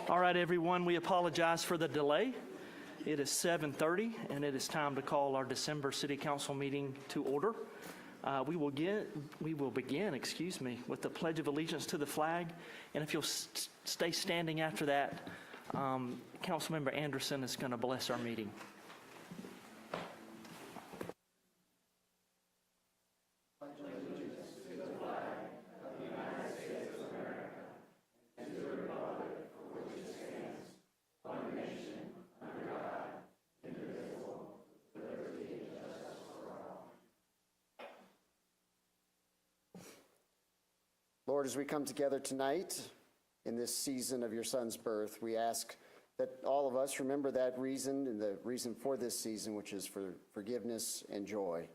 All right, everyone, we apologize for the delay. It is 7:30, and it is time to call our December City Council meeting to order. We will begin, with the Pledge of Allegiance to the flag, and if you'll stay standing after that, Councilmember Anderson is going to bless our meeting. Lord, as we come together tonight in this season of your Son's birth, we ask that all of us remember that reason and the reason for this season, which is for forgiveness and joy.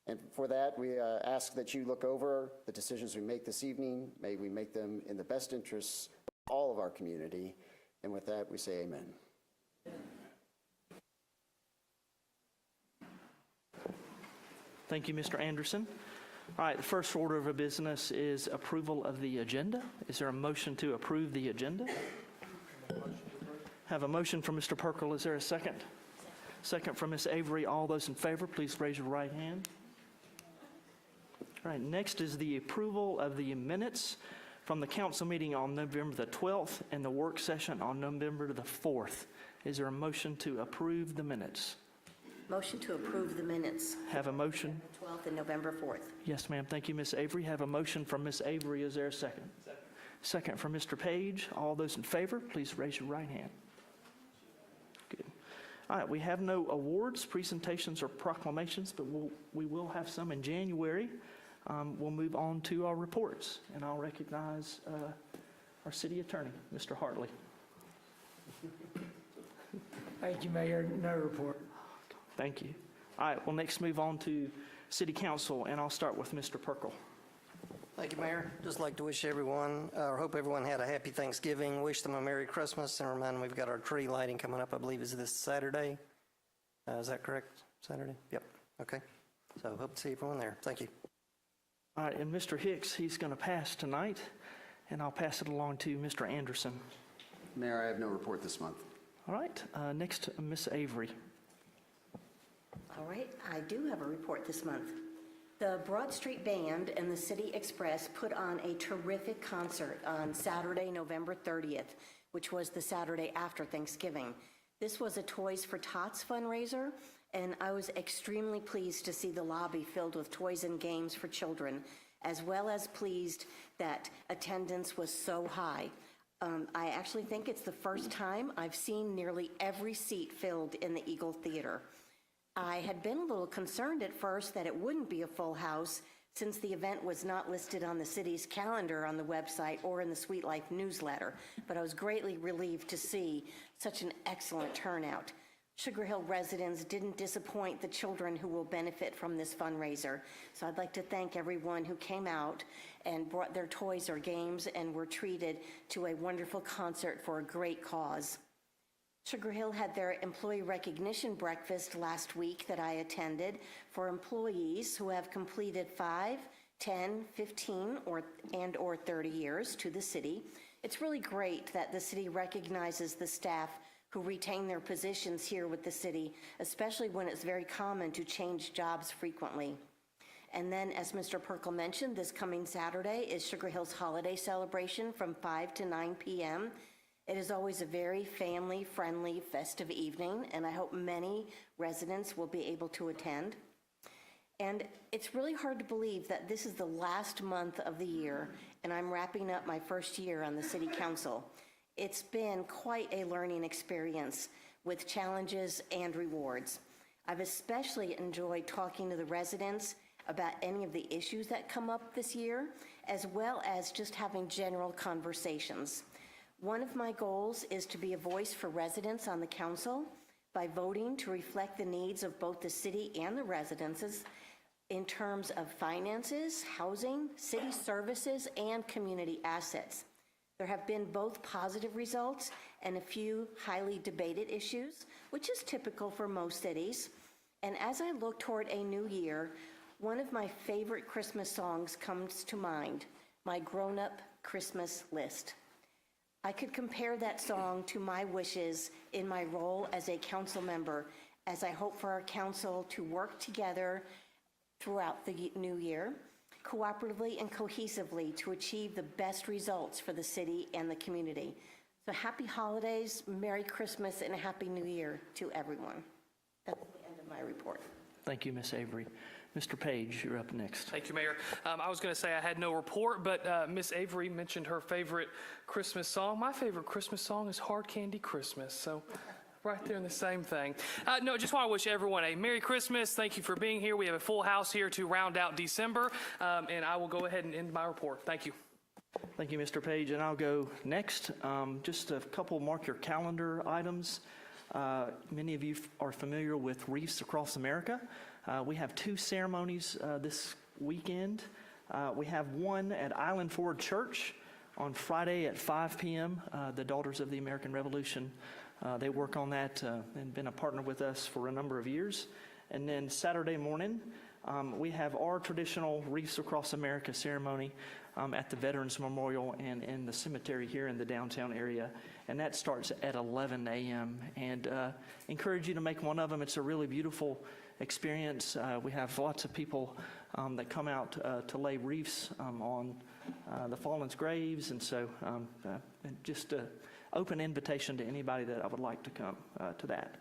And for that, we ask that you look over the decisions we make this evening. May we make them in the best interests of all of our community. And with that, we say amen. Thank you, Mr. Anderson. All right, the first order of business is approval of the agenda. Is there a motion to approve the agenda? Have a motion from Mr. Perkle. Is there a second? Second from Ms. Avery. All those in favor, please raise your right hand. All right, next is the approval of the minutes from the council meeting on November the 12th and the work session on November the 4th. Is there a motion to approve the minutes? Motion to approve the minutes. Have a motion? 12th and November 4th. Yes, ma'am. Thank you, Ms. Avery. Have a motion from Ms. Avery. Is there a second? Second from Mr. Page. All those in favor, please raise your right hand. Good. All right, we have no awards, presentations, or proclamations, but we will have some in January. We'll move on to our reports, and I'll recognize our city attorney, Mr. Hartley. Thank you, Mayor. No report. Thank you. All right, we'll next move on to City Council, and I'll start with Mr. Perkle. Thank you, Mayor. Just like to wish everyone, or hope everyone had a happy Thanksgiving, wish them a Merry Christmas, and remind them we've got our tree lighting coming up, I believe is this Saturday. Is that correct? Saturday? Yep. Okay. So hope to see everyone there. Thank you. All right, and Mr. Hicks, he's going to pass tonight, and I'll pass it along to Mr. Anderson. Mayor, I have no report this month. All right, next, Ms. Avery. All right, I do have a report this month. The Broad Street Band and the City Express put on a terrific concert on Saturday, November 30th, which was the Saturday after Thanksgiving. This was a Toys for Tots fundraiser, and I was extremely pleased to see the lobby filled with toys and games for children, as well as pleased that attendance was so high. I actually think it's the first time I've seen nearly every seat filled in the Eagle Theater. I had been a little concerned at first that it wouldn't be a full house since the event was not listed on the city's calendar on the website or in the Sweet Life newsletter, but I was greatly relieved to see such an excellent turnout. Sugar Hill residents didn't disappoint the children who will benefit from this fundraiser, so I'd like to thank everyone who came out and brought their toys or games and were treated to a wonderful concert for a great cause. Sugar Hill had their employee recognition breakfast last week that I attended for employees who have completed 5, 10, 15, or 30 years to the city. It's really great that the city recognizes the staff who retain their positions here with the city, especially when it's very common to change jobs frequently. And then, as Mr. Perkle mentioned, this coming Saturday is Sugar Hill's holiday celebration from 5 to 9 p.m. It is always a very family-friendly, festive evening, and I hope many residents will be able to attend. And it's really hard to believe that this is the last month of the year, and I'm wrapping up my first year on the City Council. It's been quite a learning experience with challenges and rewards. I've especially enjoyed talking to the residents about any of the issues that come up this year, as well as just having general conversations. One of my goals is to be a voice for residents on the council by voting to reflect the needs of both the city and the residences in terms of finances, housing, city services, and community assets. There have been both positive results and a few highly debated issues, which is typical for most cities. And as I look toward a new year, one of my favorite Christmas songs comes to mind, My Grown-Up Christmas List. I could compare that song to my wishes in my role as a council member, as I hope for our council to work together throughout the new year, cooperatively and cohesively to achieve the best results for the city and the community. So happy holidays, Merry Christmas, and a Happy New Year to everyone. That's the end of my report. Thank you, Ms. Avery. Mr. Page, you're up next. Thank you, Mayor. I was going to say I had no report, but Miss Avery mentioned her favorite Christmas song. My favorite Christmas song is Hard Candy Christmas, so right there in the same thing. No, just want to wish everyone a Merry Christmas. Thank you for being here. We have a full house here to round out December, and I will go ahead and end my report. Thank you. Thank you, Mr. Page, and I'll go next. Just a couple mark your calendar items. Many of you are familiar with Reefs Across America. We have 2 ceremonies this weekend. We have one at Island Ford Church on Friday at 5 p.m. The Daughters of the American Revolution, they work on that and been a partner with us for a number of years. And then Saturday morning, we have our traditional Reefs Across America ceremony at the Veterans Memorial and in the cemetery here in the downtown area. And that starts at 11 a.m. And encourage you to make one of them. It's a really beautiful experience. We have lots of people that come out to lay wreaths on the fallen's graves. And so just an open invitation to anybody that I would like to come to that.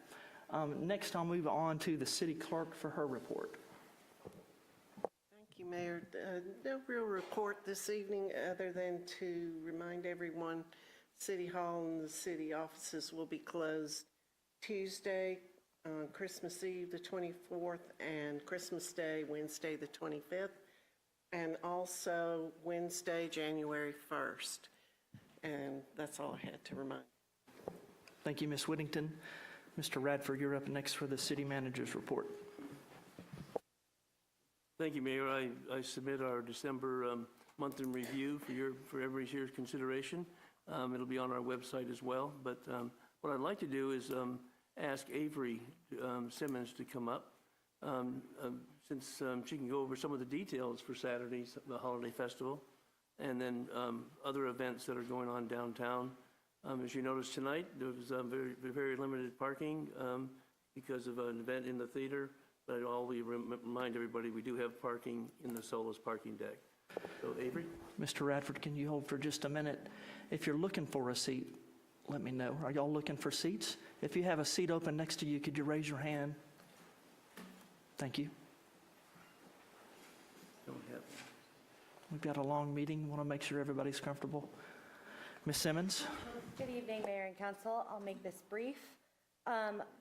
Next, I'll move on to the city clerk for her report. Thank you, Mayor. No real report this evening other than to remind everyone City Hall and the city offices will be closed Tuesday, Christmas Eve, the 24th, and Christmas Day, Wednesday, the 25th, and also Wednesday, January 1st. And that's all I had to remind. Thank you, Ms. Whittington. Mr. Radford, you're up next for the city manager's report. Thank you, Mayor. I submit our December month in review for every year's consideration. It'll be on our website as well. But what I'd like to do is ask Avery Simmons to come up since she can go over some of the details for Saturday's the holiday festival, and then other events that are going on downtown. As you noticed tonight, there was very limited parking because of an event in the theater. But I'll remind everybody we do have parking in the Solis parking deck. So, Avery? Mr. Radford, can you hold for just a minute? If you're looking for a seat, let me know. Are y'all looking for seats? If you have a seat open next to you, could you raise your hand? Thank you. Don't have. We've got a long meeting. Want to make sure everybody's comfortable. Ms. Simmons? Good evening, Mayor and Council. I'll make this brief.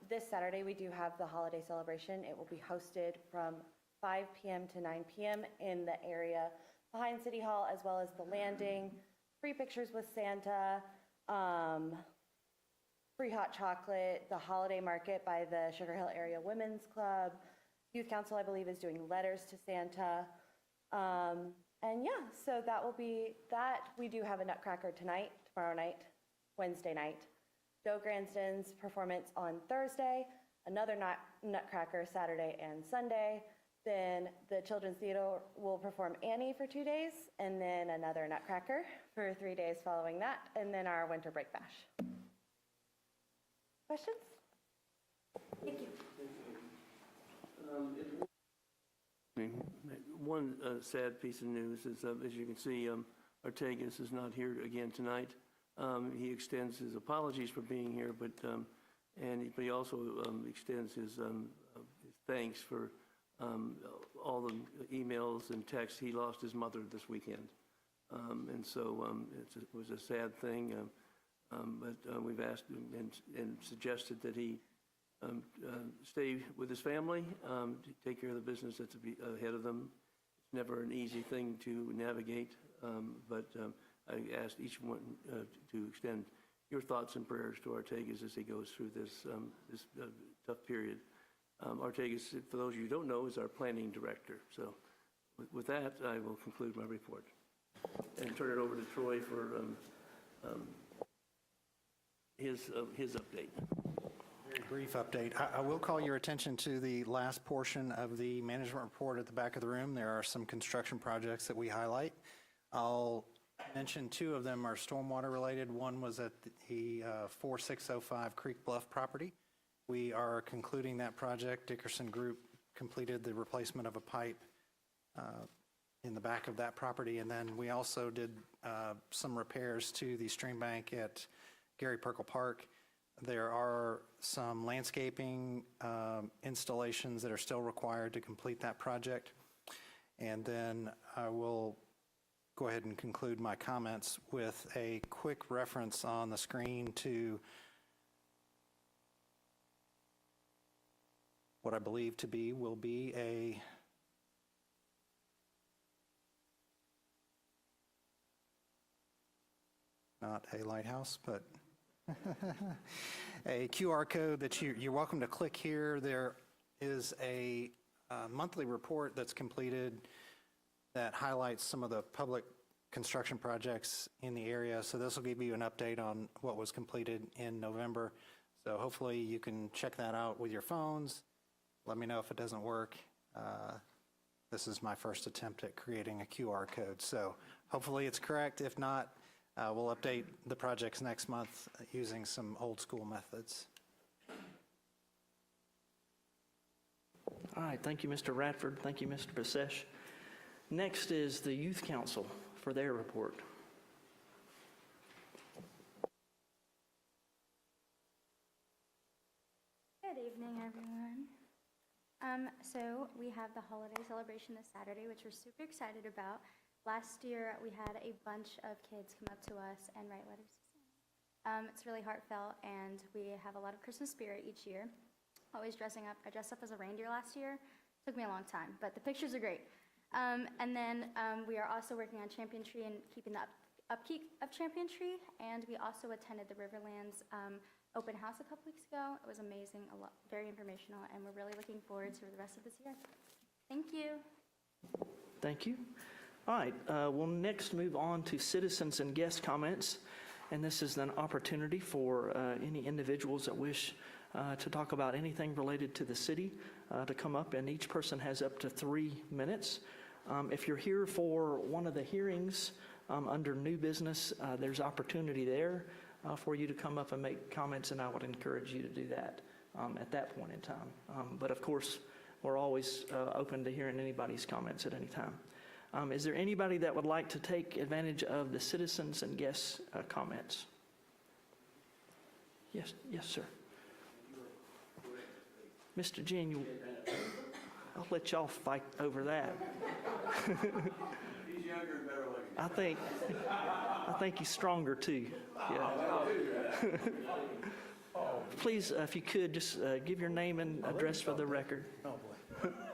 This Saturday, we do have the holiday celebration. It will be hosted from 5 p.m. to 9 p.m. in the area behind City Hall, as well as the landing. Free pictures with Santa, free hot chocolate, the holiday market by the Sugar Hill Area Women's Club. Youth Council, I believe, is doing letters to Santa. And yeah, so that will be that. We do have a Nutcracker tonight, tomorrow night, Wednesday night. Joe Gransden's performance on Thursday, another Nutcracker Saturday and Sunday. Then the Children's Theater will perform Annie for 2 days, and then another Nutcracker for 3 days following that, and then our Winter Break Bash. Questions? Thank you. One sad piece of news is, as you can see, Artegas is not here again tonight. He extends his apologies for being here, but he also extends his thanks for all the emails and texts. He lost his mother this weekend, and so it was a sad thing. But we've asked and suggested that he stay with his family, to take care of the business that's ahead of them. It's never an easy thing to navigate, but I asked each one to extend your thoughts and prayers to Artegas as he goes through this tough period. Artegas, for those of you who don't know, is our planning director. So with that, I will conclude my report and turn it over to Troy for his update. Very brief update. I will call your attention to the last portion of the management report at the back of the room. There are some construction projects that we highlight. I'll mentioned, two of them are stormwater related. One was at the 4605 Creek Bluff property. We are concluding that project. Dickerson Group completed the replacement of a pipe in the back of that property. And then we also did some repairs to the stream bank at Gary Perkle Park. There are some landscaping installations that are still required to complete that project. And then I will go ahead and conclude my comments with a quick reference on the screen to what I believe to be, will be a not a lighthouse, but a QR code that you're welcome to click here. There is a monthly report that's completed that highlights some of the public construction projects in the area. So this will give you an update on what was completed in November. So hopefully you can check that out with your phones. Let me know if it doesn't work. This is my first attempt at creating a QR code. So hopefully it's correct. If not, we'll update the projects next month using some old school methods. All right, thank you, Mr. Radford. Thank you, Mr. Basesh. Next is the Youth Council for their report. Good evening, everyone. So we have the holiday celebration this Saturday, which we're super excited about. Last year, we had a bunch of kids come up to us and write letters to Santa. It's really heartfelt, and we have a lot of Christmas spirit each year. Always dressing up. I dressed up as a reindeer last year. Took me a long time, but the pictures are great. And then we are also working on Champion Tree and keeping the upkeep of Champion Tree. And we also attended the Riverlands open house a couple weeks ago. It was amazing, very informational, and we're really looking forward to the rest of this year. Thank you. Thank you. All right, we'll next move on to citizens and guest comments. And this is an opportunity for any individuals that wish to talk about anything related to the city to come up, and each person has up to 3 minutes. If you're here for one of the hearings under new business, there's opportunity there for you to come up and make comments, and I would encourage you to do that at that point in time. But of course, we're always open to hearing anybody's comments at any time. Is there anybody that would like to take advantage of the citizens and guests' comments? Yes, sir. Mr. Jean, I'll let y'all fight over that. He's younger and better looking. I think he's stronger too. Yeah. Please, if you could, just give your name and address for the record. Oh, boy.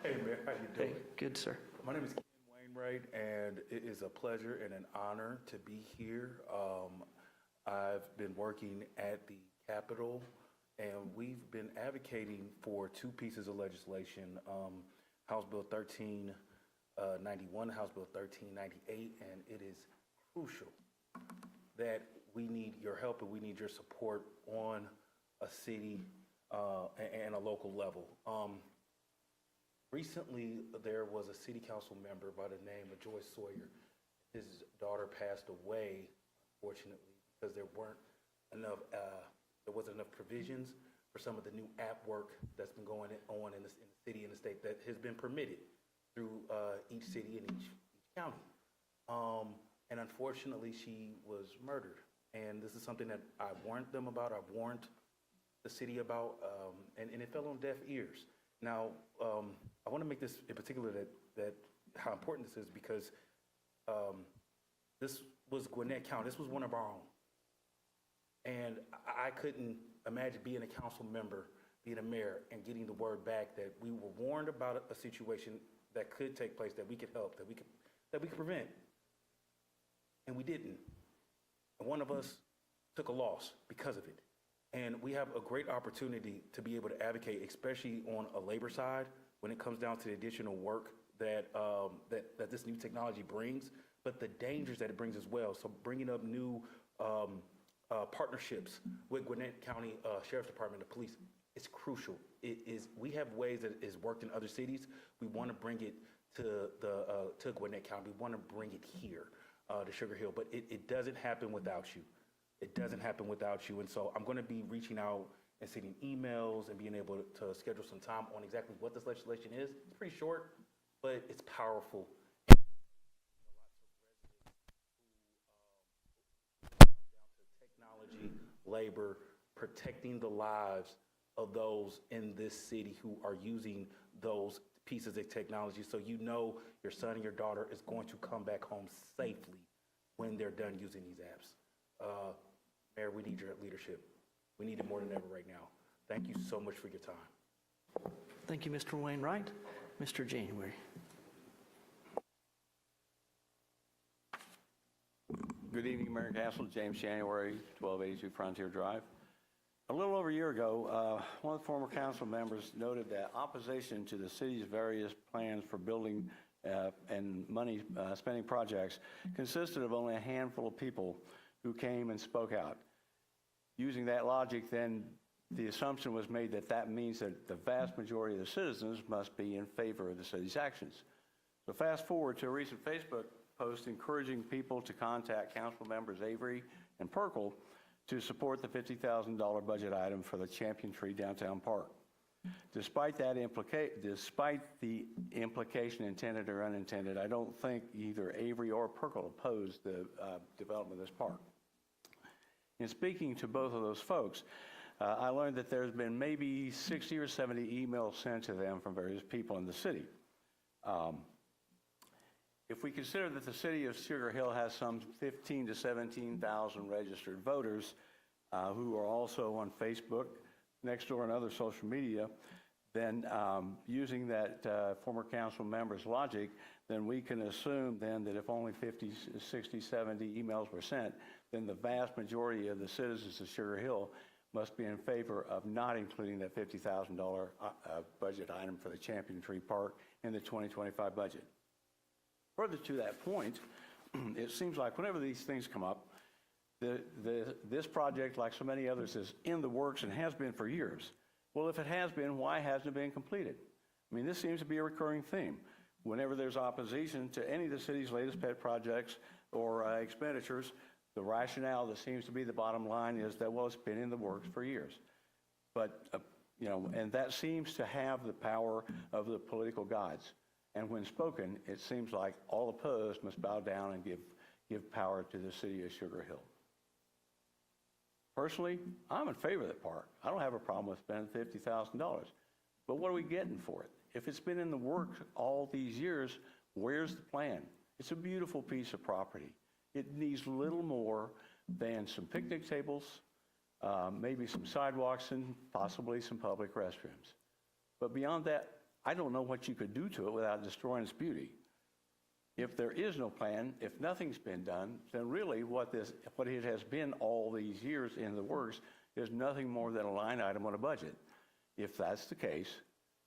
Hey, Mayor, how you doing? Hey, good, sir. My name is Ken Wainwright, and it is a pleasure and an honor to be here. I've been working at the Capitol, and we've been advocating for 2 pieces of legislation, House Bill 1391, House Bill 1398, and it is crucial that we need your help and we need your support on a city and a local level. Recently, there was a city council member by the name of Joyce Sawyer. His daughter passed away, unfortunately, because there wasn't enough provisions for some of the new app work that's been going on in the city and the state that has been permitted through each city and each county. And unfortunately, she was murdered. And this is something that I warned them about, I've warned the city about, and it fell on deaf ears. Now, I want to make this in particular that how important this is, because this was Gwinnett County. This was one of our own. And I couldn't imagine being a council member, being a mayor, and getting the word back that we were warned about a situation that could take place, that we could help, that we could prevent. And we didn't. And one of us took a loss because of it. And we have a great opportunity to be able to advocate, especially on a labor side, when it comes down to the additional work that this new technology brings, but the dangers that it brings as well. So bringing up new partnerships with Gwinnett County Sheriff's Department, the police, is crucial. We have ways that it's worked in other cities. We want to bring it to Gwinnett County. We want to bring it here. to Sugar Hill, but it doesn't happen without you. It doesn't happen without you. And so I'm going to be reaching out and sending emails and being able to schedule some time on exactly what this legislation is. It's pretty short, but it's powerful. Technology, labor, protecting the lives of those in this city who are using those pieces of technology, so you know your son and your daughter is going to come back home safely when they're done using these apps. Mayor, we need your leadership. We need it more than ever right now. Thank you so much for your time. Thank you, Mr. Wainwright. Mr. January. Good evening, Mayor and Council. James January, 1282 Frontier Drive. A little over a year ago, one of the former council members noted that opposition to the city's various plans for building and money spending projects consisted of only a handful of people who came and spoke out. Using that logic, then the assumption was made that that means that the vast majority of the citizens must be in favor of the city's actions. So fast forward to a recent Facebook post encouraging people to contact council members Avery and Perkle to support the $50,000 budget item for the Champion Tree Downtown Park. Despite the implication, intended or unintended, I don't think either Avery or Perkle opposed the development of this park. In speaking to both of those folks, I learned that there's been maybe 60 or 70 emails sent to them from various people in the city. If we consider that the city of Sugar Hill has some 15,000 to 17,000 registered voters who are also on Facebook, Nextdoor, and other social media, then using that former council member's logic, then we can assume then that if only 50, 60, 70 emails were sent, then the vast majority of the citizens of Sugar Hill must be in favor of not including that $50,000 budget item for the Champion Tree Park in the 2025 budget. Further to that point, it seems like whenever these things come up, this project, like so many others, is in the works and has been for years. Well, if it has been, why hasn't it been completed? I mean, this seems to be a recurring theme. Whenever there's opposition to any of the city's latest pet projects or expenditures, the rationale that seems to be the bottom line is that, well, it's been in the works for years. But, and that seems to have the power of the political gods. And when spoken, it seems like all opposed must bow down and give power to the city of Sugar Hill. Personally, I'm in favor of that park. I don't have a problem with spending $50,000. But what are we getting for it? If it's been in the works all these years, where's the plan? It's a beautiful piece of property. It needs little more than some picnic tables, maybe some sidewalks, and possibly some public restrooms. But beyond that, I don't know what you could do to it without destroying its beauty. If there is no plan, if nothing's been done, then really what it has been all these years in the works is nothing more than a line item on a budget. If that's the case,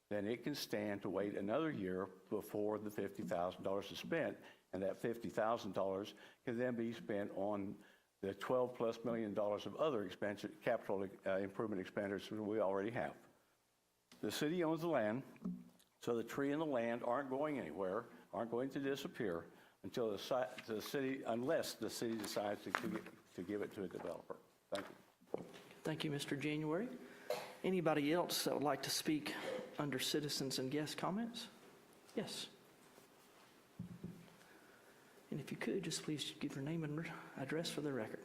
then it can stand to wait another year before the $50,000 is spent, and that $50,000 can then be spent on the $12+ million of other capital improvement expenditures we already have. The city owns the land, so the tree and the land aren't going anywhere, aren't going to disappear until unless the city decides to give it to a developer. Thank you. Thank you, Mr. January. Anybody else that would like to speak under citizens and guest comments? Yes. And if you could, just please give your name and address for the record.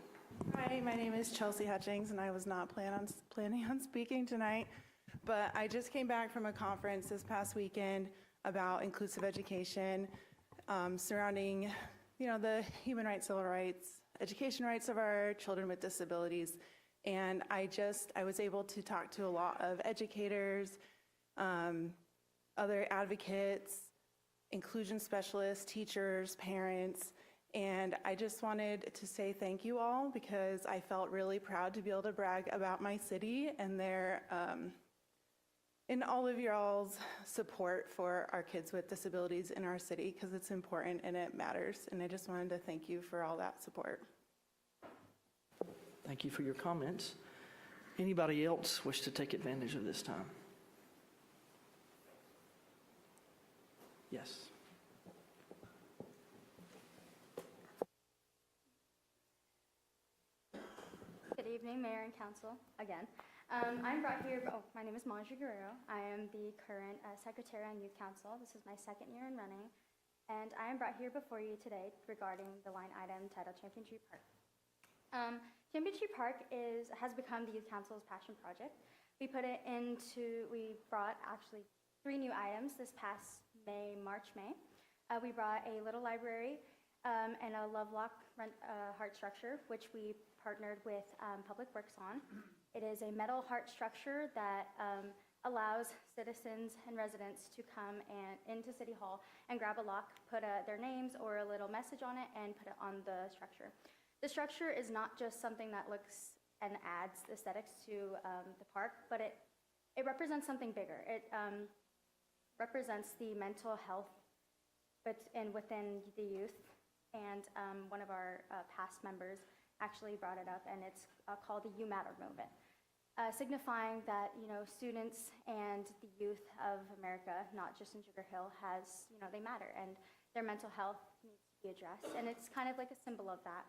Hi, my name is Chelsea Hutchings, and I was not planning on speaking tonight, but I just came back from a conference this past weekend about inclusive education surrounding, the human rights, civil rights, education rights of our children with disabilities. And I was able to talk to a lot of educators, other advocates, inclusion specialists, teachers, parents, and I just wanted to say thank you all because I felt really proud to be able to brag about my city and in all of y'all's support for our kids with disabilities in our city because it's important and it matters. And I just wanted to thank you for all that support. Thank you for your comments. Anybody else wish to take advantage of this time? Yes. evening, Mayor and Council, again. I'm brought here, my name is Manja Guerrero. I am the current Secretary on Youth Council. This is my second year in running, and I am brought here before you today regarding the line item titled Champion Tree Park. Champion Tree Park has become the Youth Council's passion project. We brought actually 3 new items this past March, May. We brought a little library and a Lovelock heart structure, which we partnered with Public Works on. It is a metal heart structure that allows citizens and residents to come into City Hall and grab a lock, put their names or a little message on it, and put it on the structure. The structure is not just something that looks and adds aesthetics to the park, but it represents something bigger. It represents the mental health within the youth, and one of our past members actually brought it up, and it's called the You Matter movement, signifying that, students and the youth of America, not just in Sugar Hill, they matter, and their mental health needs to be addressed, and it's kind of like a symbol of that.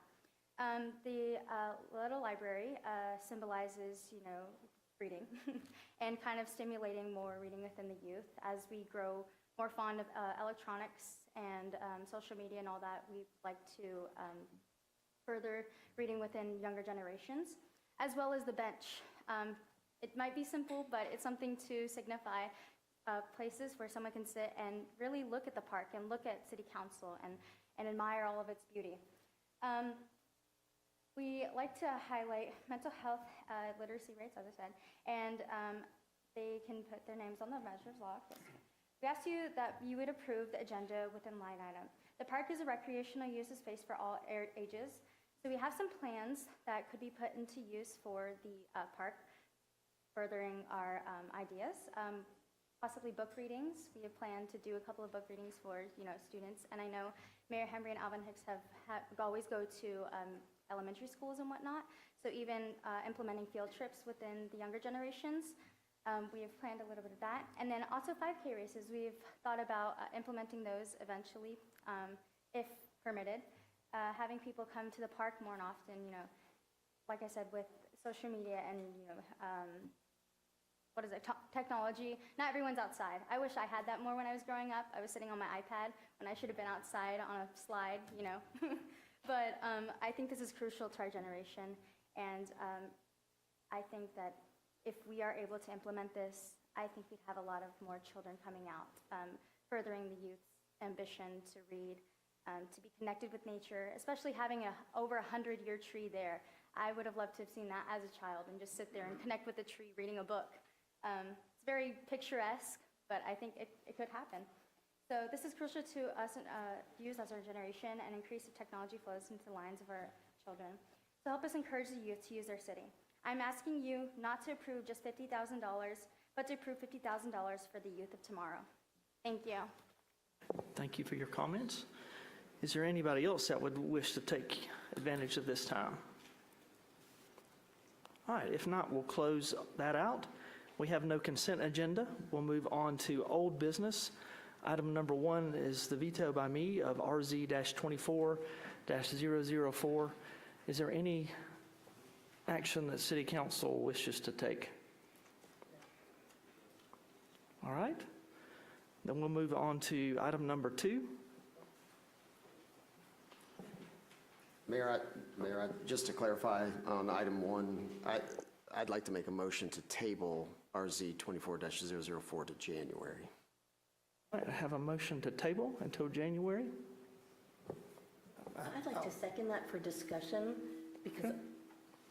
The little library symbolizes, reading and kind of stimulating more reading within the youth. As we grow more fond of electronics and social media and all that, we like to further reading within younger generations, as well as the bench. It might be simple, but it's something to signify places where someone can sit and really look at the park and look at City Council and admire all of its beauty. We like to highlight mental health literacy rates, as I said, and they can put their names on the measures log. We ask you that you would approve the agenda within line item. The park is a recreational use space for all ages, so we have some plans that could be put into use for the park, furthering our ideas. Possibly book readings. We have planned to do a couple of book readings for students, and I know Mayor Henry and Alvin Hicks always go to elementary schools and whatnot, so even implementing field trips within the younger generations. We have planned a little bit of that. And then also 5K races. We've thought about implementing those eventually, if permitted. Having people come to the park more often, like I said, with social media and, technology. Not everyone's outside. I wish I had that more when I was growing up. I was sitting on my iPad when I should have been outside on a slide, But I think this is crucial to our generation. And I think that if we are able to implement this, I think we'd have a lot of more children coming out, furthering the youth's ambition to read, to be connected with nature, especially having over 100-year tree there. I would have loved to have seen that as a child and just sit there and connect with the tree reading a book. It's very picturesque, but I think it could happen. So this is crucial to us use as our generation and increase the technology flows into the lives of our children. So help us encourage the youth to use our city. I'm asking you not to approve just $50,000, but to approve $50,000 for the youth of tomorrow. Thank you. Thank you for your comments. Is there anybody else that would wish to take advantage of this time? All right, if not, we'll close that out. We have no consent agenda. We'll move on to old business. Item number 1 is the veto by me of RZ-24-004. Is there any action that City Council wishes to take? All right. Then we'll move on to item number 2. Mayor, just to clarify on item 1, I'd like to make a motion to table RZ 24-004 to January. All right, I have a motion to table until January. I'd like to second that for discussion, because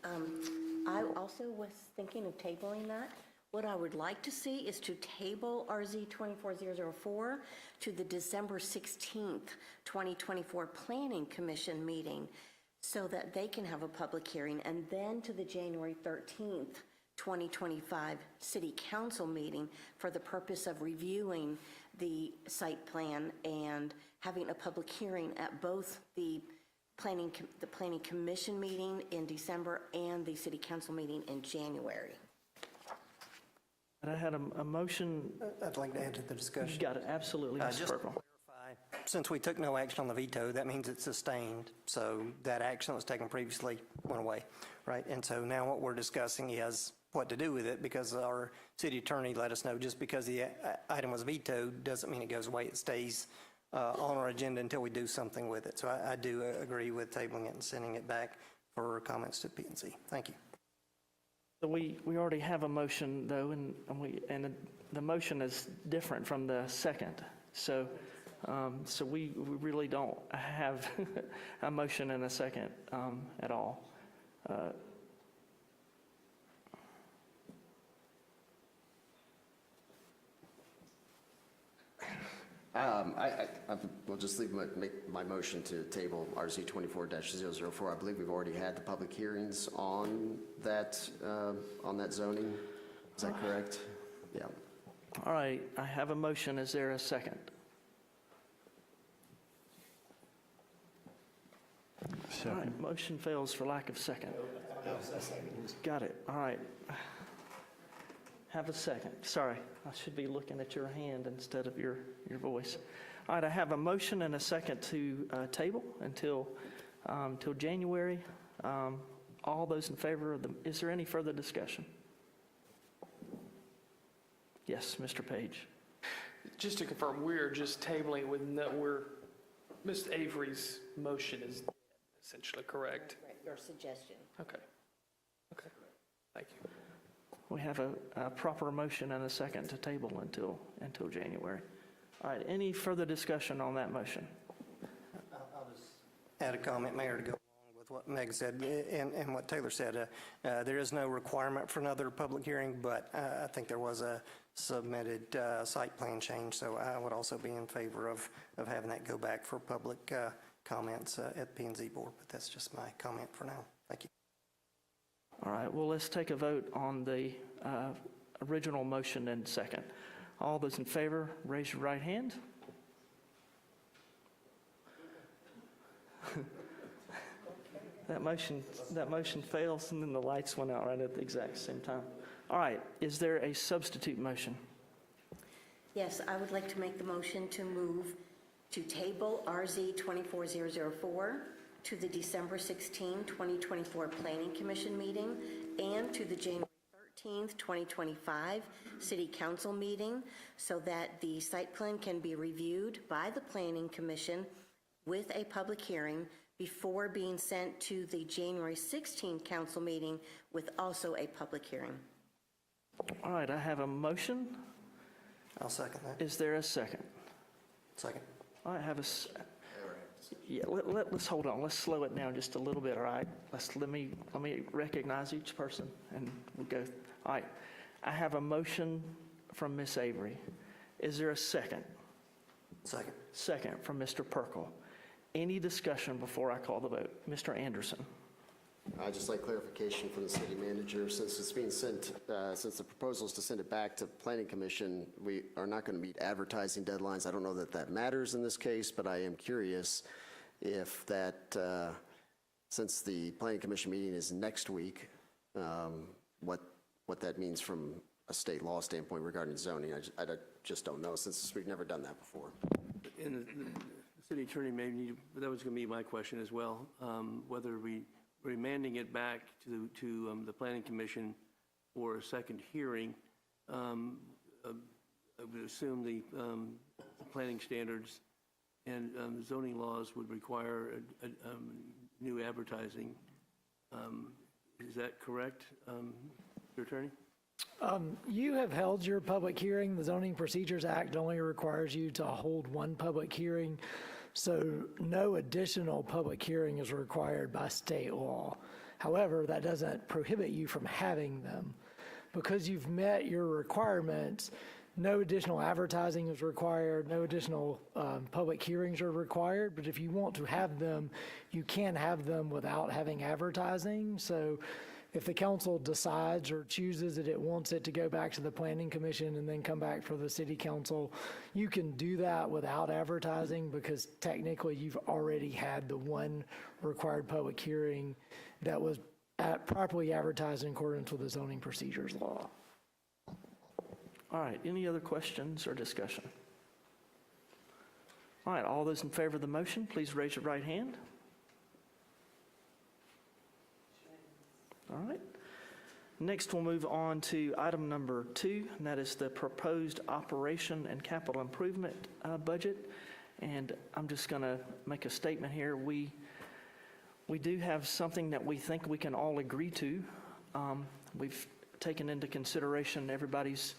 I also was thinking of tabling that. What I would like to see is to table RZ 24-004 to the December 16th, 2024 Planning Commission meeting, so that they can have a public hearing, and then to the January 13th, 2025 City Council meeting for the purpose of reviewing the site plan and having a public hearing at both the Planning Commission meeting in December and the City Council meeting in January. And I had a motion. I'd like to add to the discussion. You got it, absolutely, Mr. Just to Purple. clarify, since we took no action on the veto, that means it's sustained. So that action that was taken previously went away, right? And so now what we're discussing is what to do with it, because our city attorney let us know just because the item was vetoed doesn't mean it goes away. It stays on our agenda until we do something with it. So I do agree with tabling it and sending it back for comments to P&Z. Thank you. So we already have a motion, though, and the motion is different from the second. So we really don't have a motion and a second at all. We'll just make my motion to table RZ 24-004. I believe we've already had the public hearings on that zoning. Is that correct? Yeah. All right, I have a motion. Is there a second? All right, motion fails for lack of second. Got it. All right. Have a second. Sorry, I should be looking at your hand instead of your voice. All right, I have a motion and a second to table until January. All those in favor of is there any further discussion? Yes, Mr. Page. Just to confirm, we're just tabling with Ms. Avery's motion is essentially correct? Right, your suggestion. Okay. Thank you. We have a proper motion and a second to table until January. All right, any further discussion on that motion? I'll just add a comment, Mayor, to go along with what Meg said and what Taylor said. There is no requirement for another public hearing, but I think there was a submitted site plan change, so I would also be in favor of having that go back for public comments at the P&Z board, but that's just my comment for now. Thank you. All right, well, let's take a vote on the original motion and second. All those in favor, raise your right hand. That motion fails, and then the lights went out right at the exact same time. All right, is there a substitute motion? Yes, I would like to make the motion to move to table RZ 24004 to the December 16, 2024 Planning Commission meeting and to the January 13th, 2025 City Council meeting so that the site plan can be reviewed by the Planning Commission with a public hearing before being sent to the January 16th Council meeting with also a public hearing. All right, I have a motion. I'll second that. Is there a second? Second. All right, I have a... Yeah, let's hold on. Let's slow it down just a little bit, all right? Let me recognize each person, and we'll go. All right, I have a motion from Ms. Avery. Is there a second? Second. Second from Mr. Perkle. Any discussion before I call the vote? Mr. Anderson. I'd just like clarification from the city manager. Since it's being sent, since the proposal is to send it back to Planning Commission, we are not going to meet advertising deadlines. I don't know that that matters in this case, but I am curious if that, since the Planning Commission meeting is next week, what that means from a state law standpoint regarding zoning. I just don't know, since we've never done that before. And the city attorney may need, that was going to be my question as well, whether we remanding it back to the Planning Commission for a second hearing. I would assume the planning standards and zoning laws would require new advertising. Is that correct, your attorney? You have held your public hearing. The Zoning Procedures Act only requires you to hold one public hearing. So no additional public hearing is required by state law. However, that doesn't prohibit you from having them. Because you've met your requirements, no additional advertising is required, no additional public hearings are required, but if you want to have them, you can have them without having advertising. So if the council decides or chooses that it wants it to go back to the Planning Commission and then come back for the City Council, you can do that without advertising because technically you've already had the one required public hearing that was properly advertised in accordance with the zoning procedures law. All right, any other questions or discussion? All right, all those in favor of the motion, please raise your right hand. All right. Next, we'll move on to item number 2, and that is the proposed operation and capital improvement budget. And I'm just going to make a statement here. We do have something that we think we can all agree to. We've taken into consideration everybody's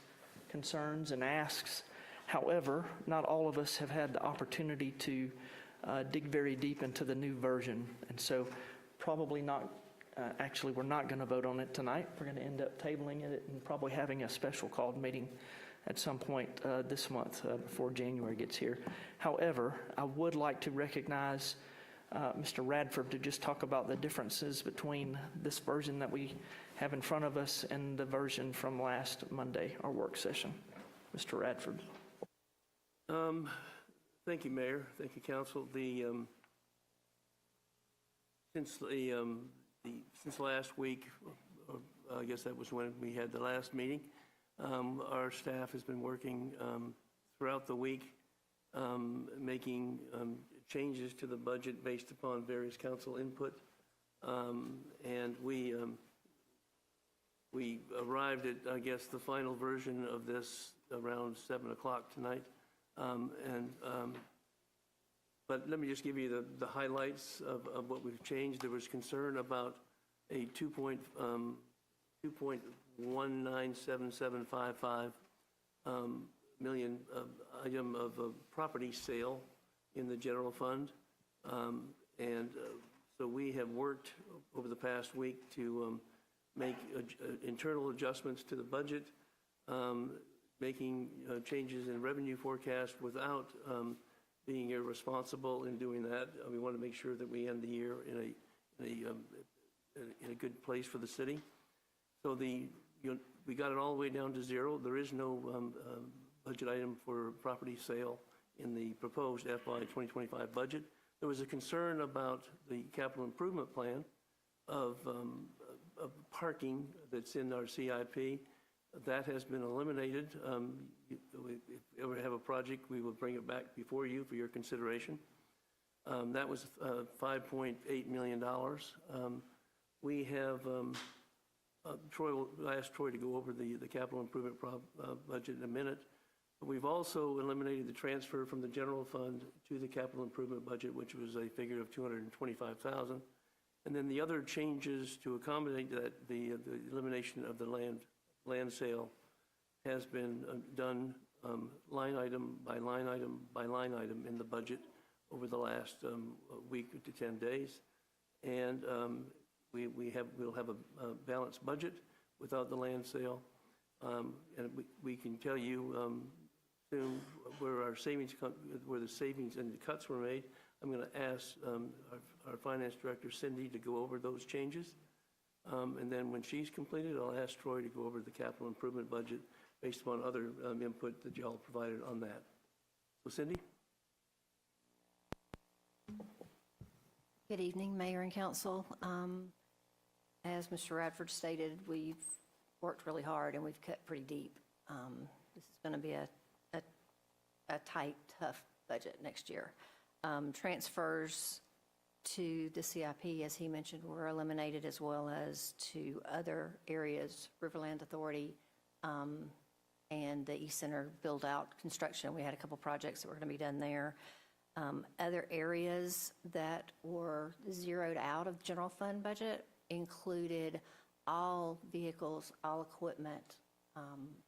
concerns and asks. However, not all of us have had the opportunity to dig very deep into the new version. And so probably not, actually, we're not going to vote on it tonight. We're going to end up tabling it and probably having a special called meeting at some point this month before January gets here. However, I would like to recognize Mr. Radford to just talk about the differences between this version that we have in front of us and the version from last Monday, our work session. Mr. Radford. Thank you, Mayor. Thank you, Council. Since last week, I guess that was when we had the last meeting, our staff has been working throughout the week, making changes to the budget based upon various council input. And we arrived at, I guess, the final version of this around 7 o'clock tonight. But let me just give you the highlights of what we've changed. There was concern about a 2.197755 million item of a property sale in the general fund. So we have worked over the past week to make internal adjustments to the budget, making changes in revenue forecast without being irresponsible in doing that. We want to make sure that we end the year in a good place for the city. So we got it all the way down to zero. There is no budget item for property sale in the proposed FY 2025 budget. There was a concern about the capital improvement plan of parking that's in our CIP. That has been eliminated. If you ever have a project, we will bring it back before you for your consideration. That was $5.8 million. We have, I'll ask Troy to go over the capital improvement budget in a minute. We've also eliminated the transfer from the general fund to the capital improvement budget, which was a figure of $225,000. And then the other changes to accommodate that, the elimination of the land sale has been done line item by line item by line item in the budget over the last week to 10 days. And we'll have a balanced budget without the land sale. And we can tell you soon where the savings and the cuts were made. I'm going to ask our finance director, Cindy, to go over those changes. And then when she's completed, I'll ask Troy to go over the capital improvement budget based upon other input that y'all provided on that. So Cindy? Good evening, Mayor and Council. As Mr. Radford stated, we've worked really hard and we've cut pretty deep. This is going to be a tight, tough budget next year. Transfers to the CIP, as he mentioned, were eliminated, as well as to other areas, Riverland Authority and the East Center build-out construction. We had a couple projects that were going to be done there. Other areas that were zeroed out of the general fund budget included all vehicles, all equipment,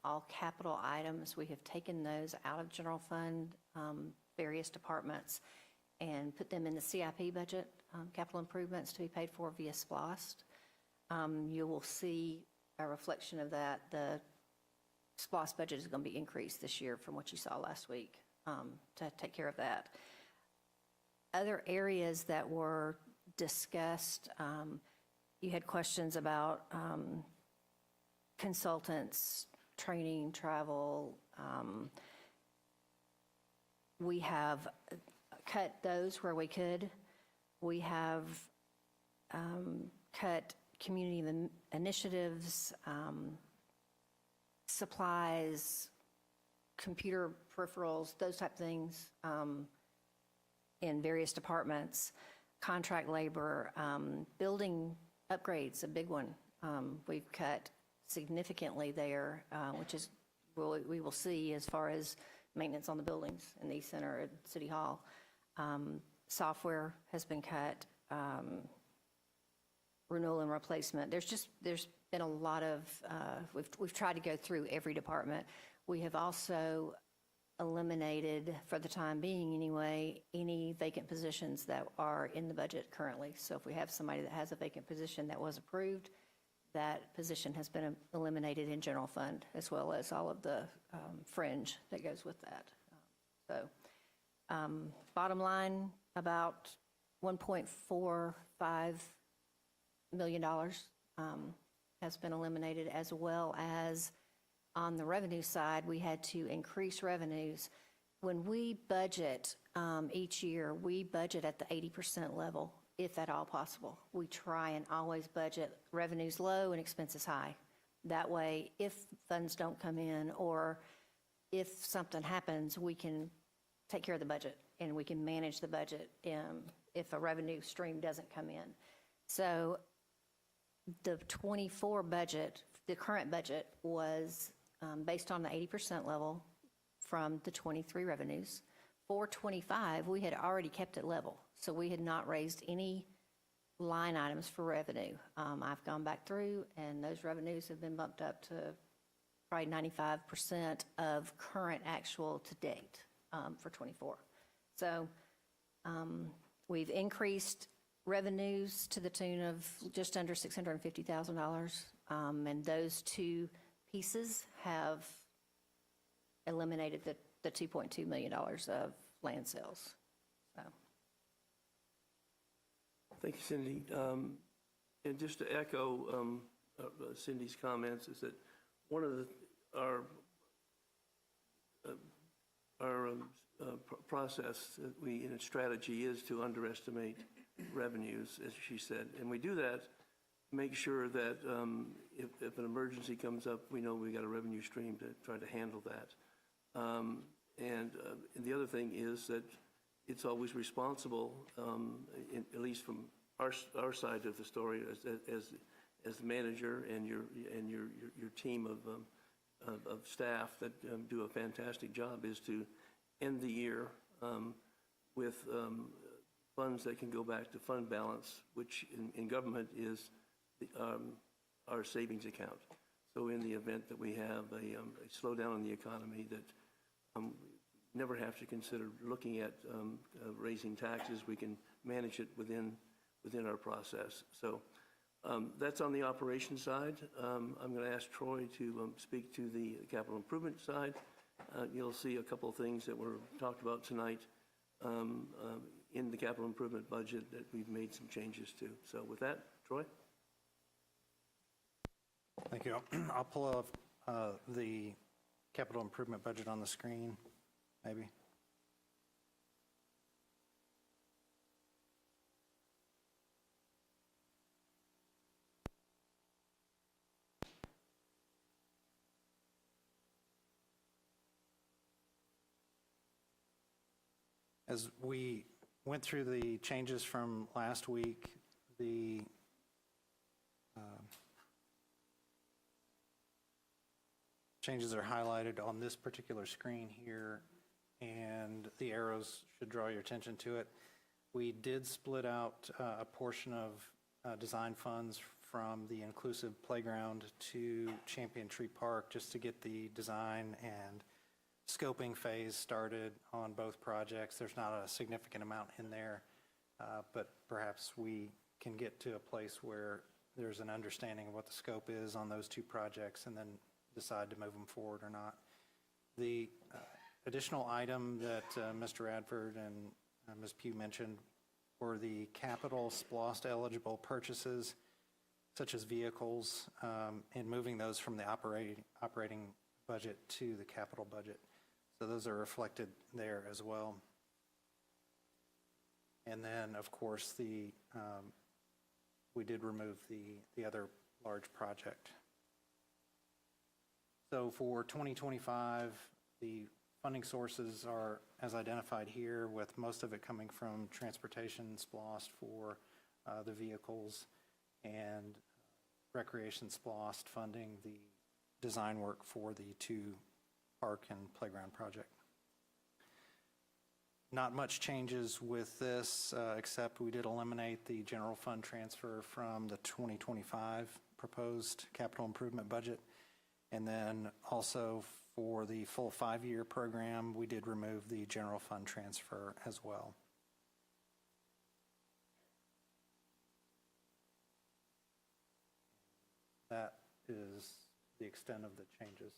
all capital items. We have taken those out of general fund, various departments, and put them in the CIP budget, capital improvements to be paid for via SPLOST. You will see a reflection of that. The SPLOST budget is going to be increased this year from what you saw last week to take care of that. Other areas that were discussed, you had questions about consultants, training, travel. We have cut those where we could. We have cut community initiatives, supplies, computer peripherals, those type things. in various departments, contract labor, building upgrades, a big one. We've cut significantly there, which is, we will see as far as maintenance on the buildings in the East Center at City Hall. Software has been cut, renewal and replacement. There's been a lot of, we've tried to go through every department. We have also eliminated, for the time being anyway, any vacant positions that are in the budget currently. So if we have somebody that has a vacant position that was approved, that position has been eliminated in general fund, as well as all of the fringe that goes with that. Bottom line, about $1.45 million has been eliminated, as well as on the revenue side, we had to increase revenues. When we budget each year, we budget at the 80% level, if at all possible. We try and always budget revenues low and expenses high. That way, if funds don't come in or if something happens, we can take care of the budget and we can manage the budget if a revenue stream doesn't come in. So the 24 budget, the current budget was based on the 80% level from the 23 revenues. For 25, we had already kept it level, so we had not raised any line items for revenue. I've gone back through, and those revenues have been bumped up to probably 95% of current actual to date for 24. So we've increased revenues to the tune of just under $650,000, and those two pieces have eliminated the $2.2 million of land sales. So. Thank you, Cindy. And just to echo Cindy's comments, is that one of our process that we, in a strategy, is to underestimate revenues, as she said. And we do that to make sure that if an emergency comes up, we know we got a revenue stream to try to handle that. And the other thing is that it's always responsible, at least from our side of the story, as the manager and your team of staff that do a fantastic job, is to end the year with funds that can go back to fund balance, which in government is our savings account. So in the event that we have a slowdown in the economy, that never have to consider looking at raising taxes, we can manage it within our process. So that's on the operations side. I'm going to ask Troy to speak to the capital improvement side. You'll see a couple of things that were talked about tonight in the capital improvement budget that we've made some changes to. So with that, Troy? Thank you. I'll pull up the capital improvement budget on the screen, maybe. As we went through the changes from last week, the changes are highlighted on this particular screen here, and the arrows should draw your attention to it. We did split out a portion of design funds from the inclusive playground to Champion Tree Park, just to get the design and scoping phase started on both projects. There's not a significant amount in there, but perhaps we can get to a place where there's an understanding of what the scope is on those two projects and then decide to move them forward or not. The additional item that Mr. Radford and Ms. Pugh mentioned were the capital SPLOST eligible purchases, such as vehicles, and moving those from the operating budget to the capital budget. So those are reflected there as well. And then, of course, we did remove the other large project. So for 2025, the Funding sources are as identified here, with most of it coming from transportation splost for the vehicles, and recreation splost funding the design work for the 2 park and playground project. Not much changes with this, except we did eliminate the general fund transfer from the 2025 proposed capital improvement budget. And then also for the full 5-year program, we did remove the general fund transfer as well. That is the extent of the changes.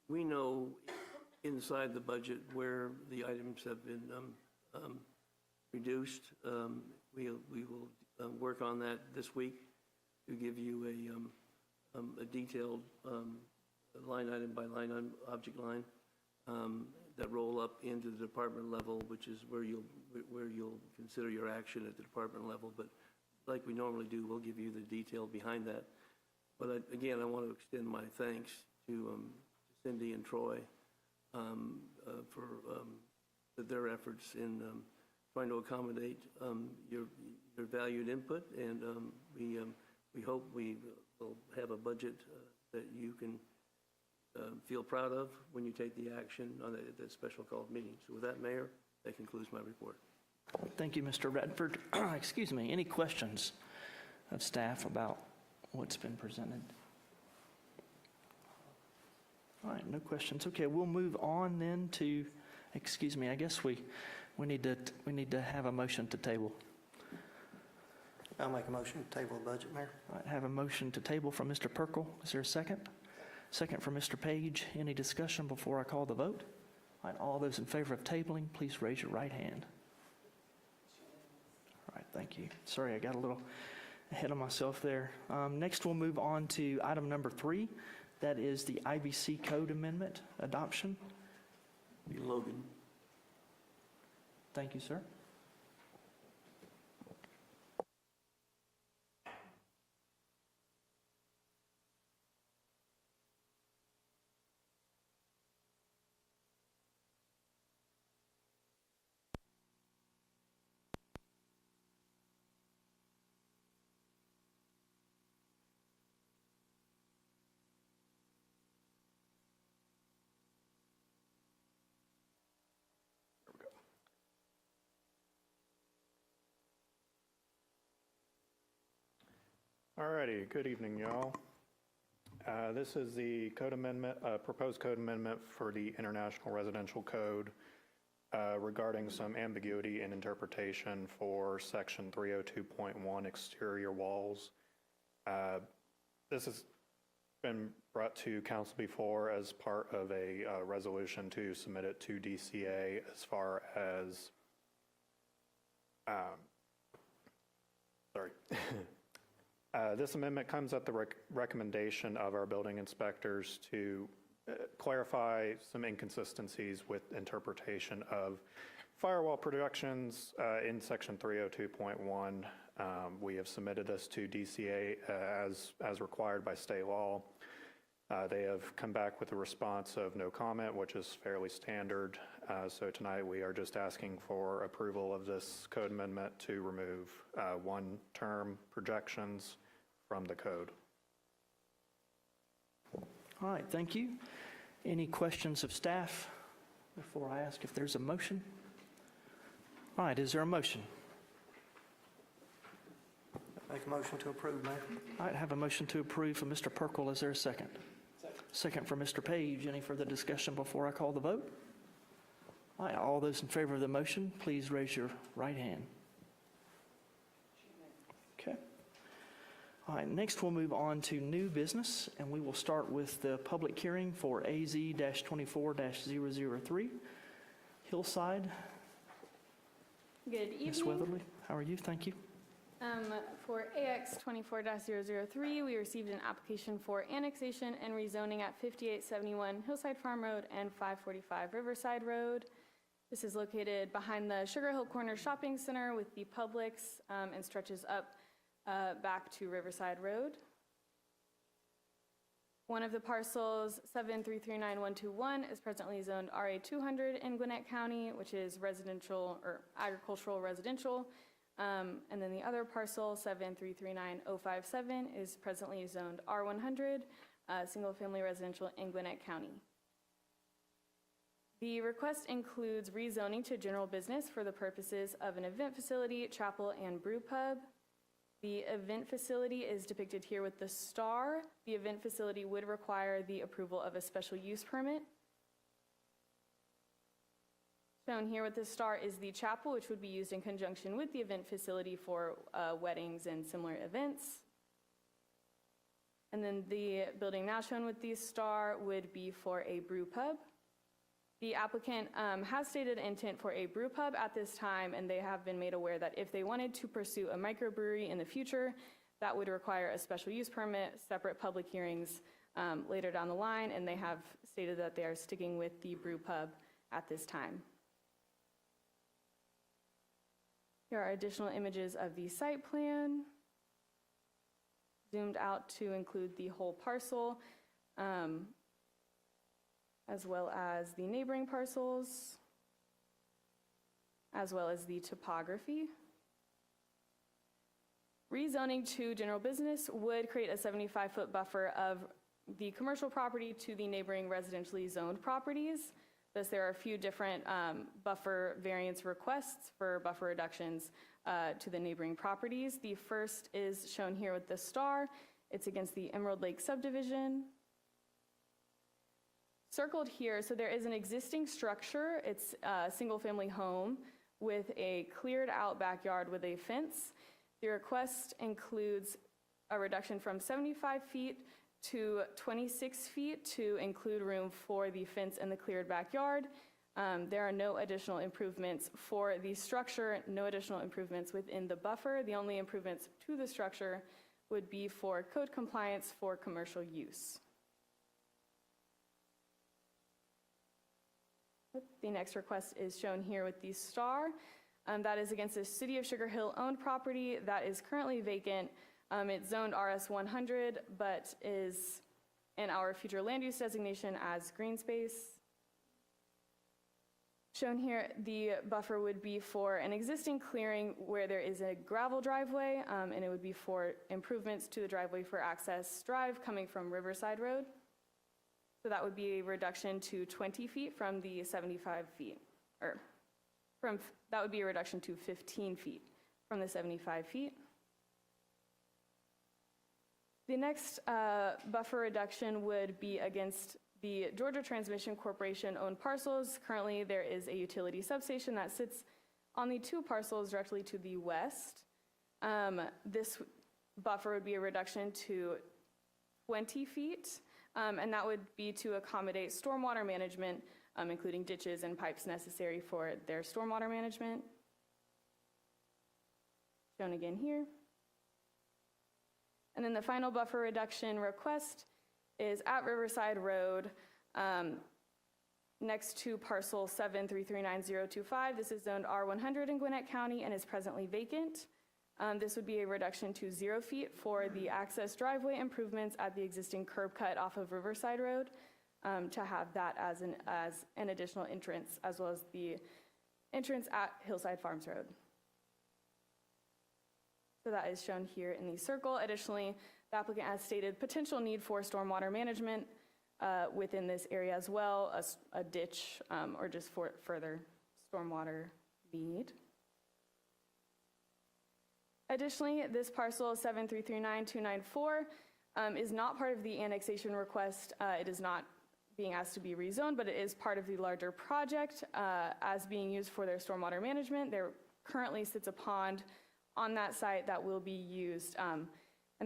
We know inside the budget where the items have been reduced. We will work on that this week to give you a detailed line item by line item, object line that roll up into the department level, which is where you'll consider your action at the department level. But like we normally do, we'll give you the detail behind that. But again, I want to extend my thanks to Cindy and Troy for their efforts in trying to accommodate your valued input, and we hope we will have a budget that you can feel proud of when you take the action on the special called meeting. So with that, Mayor, that concludes my report. Thank you, Mr. Radford. Excuse me, any questions of staff about what's been presented? All right, no questions. Okay, we'll move on then to, excuse me, I guess we need to have a motion to table. I'll make a motion to table the budget, Mayor. All right, have a motion to table from Mr. Perkle. Is there a second? Second from Mr. Page. Any discussion before I call the vote? All right, all those in favor of tabling, please raise your right hand. All right, thank you. Sorry, I got a little ahead of myself there. Next, we'll move on to item number 3. That is the IBC Code Amendment adoption. Logan. Thank you, sir. All righty, good evening, y'all. This is the code amendment, proposed code amendment for the International Residential Code regarding some ambiguity in interpretation for Section 302.1 exterior walls. This has been brought to council before as part of a resolution to submit it to DCA as far as, this amendment comes at the recommendation of our building inspectors to clarify some inconsistencies with interpretation of firewall projections in Section 302.1. We have submitted this to DCA as required by state law. They have come back with a response of no comment, which is fairly standard. So tonight we are just asking for approval of this code amendment to remove one-term projections from the code. All right, thank you. Any questions of staff before I ask if there's a motion? All right, is there a motion? Make a motion to approve, Mayor. All right, have a motion to approve from Mr. Perkle. Is there a second? Second from Mr. Page. Any further discussion before I call the vote? All right, all those in favor of the motion, please raise your right hand. Okay. All right, next we'll move on to new business, and we will start with the public hearing for AZ-24-003, Hillside. Good evening. Ms. Weatherly, how are you? Thank you. For AX 24-003, we received an application for annexation and rezoning at 5871 Hillside Farm Road and 545 Riverside Road. This is located behind the Sugar Hill Corner Shopping Center with the Publix and stretches up back to Riverside Road. One of the parcels, 7339121, is presently zoned RA200 in Gwinnett County, which is residential or agricultural residential. And then the other parcel, 7339057, is presently zoned R100, single-family residential in Gwinnett County. The request includes rezoning to general business for the purposes of an event facility, chapel, and brew pub. The event facility is depicted here with the star. The event facility would require the approval of a special use permit. Shown here with the star is the chapel, which would be used in conjunction with the event facility for weddings and similar events. And then the building now shown with the star would be for a brew pub. The applicant has stated intent for a brew pub at this time, and they have been made aware that if they wanted to pursue a microbrewery in the future, that would require a special use permit, separate public hearings later down the line, and they have stated that they are sticking with the brew pub at this time. Here are additional images of the site plan, zoomed out to include the whole parcel, as well as the neighboring parcels, as well as the topography. Rezoning to general business would create a 75-foot buffer of the commercial property to the neighboring residentially zoned properties. Thus, there are a few different buffer variance requests for buffer reductions to the neighboring properties. The first is shown here with the star. It's against the Emerald Lake subdivision. Circled here, so there is an existing structure. It's a single-family home with a cleared out backyard with a fence. The request includes a reduction from 75 feet to 26 feet to include room for the fence and the cleared backyard. There are no additional improvements for the structure, no additional improvements within the buffer. The only improvements to the structure would be for code compliance for commercial use. The next request is shown here with the star. That is against the City of Sugar Hill owned property that is currently vacant. It's zoned RS 100, but is in our future land use designation as green space. Shown here, the buffer would be for an existing clearing where there is a gravel driveway, and it would be for improvements to the driveway for access drive coming from Riverside Road. So that would be a reduction to 20 feet from the 75 feet, or that would be a reduction to 15 feet from the 75 feet. The next buffer reduction would be against the Georgia Transmission Corporation owned parcels. Currently, there is a utility substation that sits on the two parcels directly to the west. This buffer would be a reduction to 20 feet. And that would be to accommodate stormwater management, including ditches and pipes necessary for their stormwater management. Shown again here. And then the final buffer reduction request is at Riverside Road, next to parcel 7339025. This is zoned R100 in Gwinnett County and is presently vacant. This would be a reduction to 0 feet for the access driveway improvements at the existing curb cut off of Riverside Road, to have that as an additional entrance, as well as the entrance at Hillside Farms Road. So that is shown here in the circle. Additionally, the applicant has stated potential need for stormwater management within this area as well, a ditch or just for further stormwater need. Additionally, this parcel 7339294 is not part of the annexation request. It is not being asked to be rezoned, but it is part of the larger project as being used for their stormwater management. There currently sits a pond on that site that will be used, and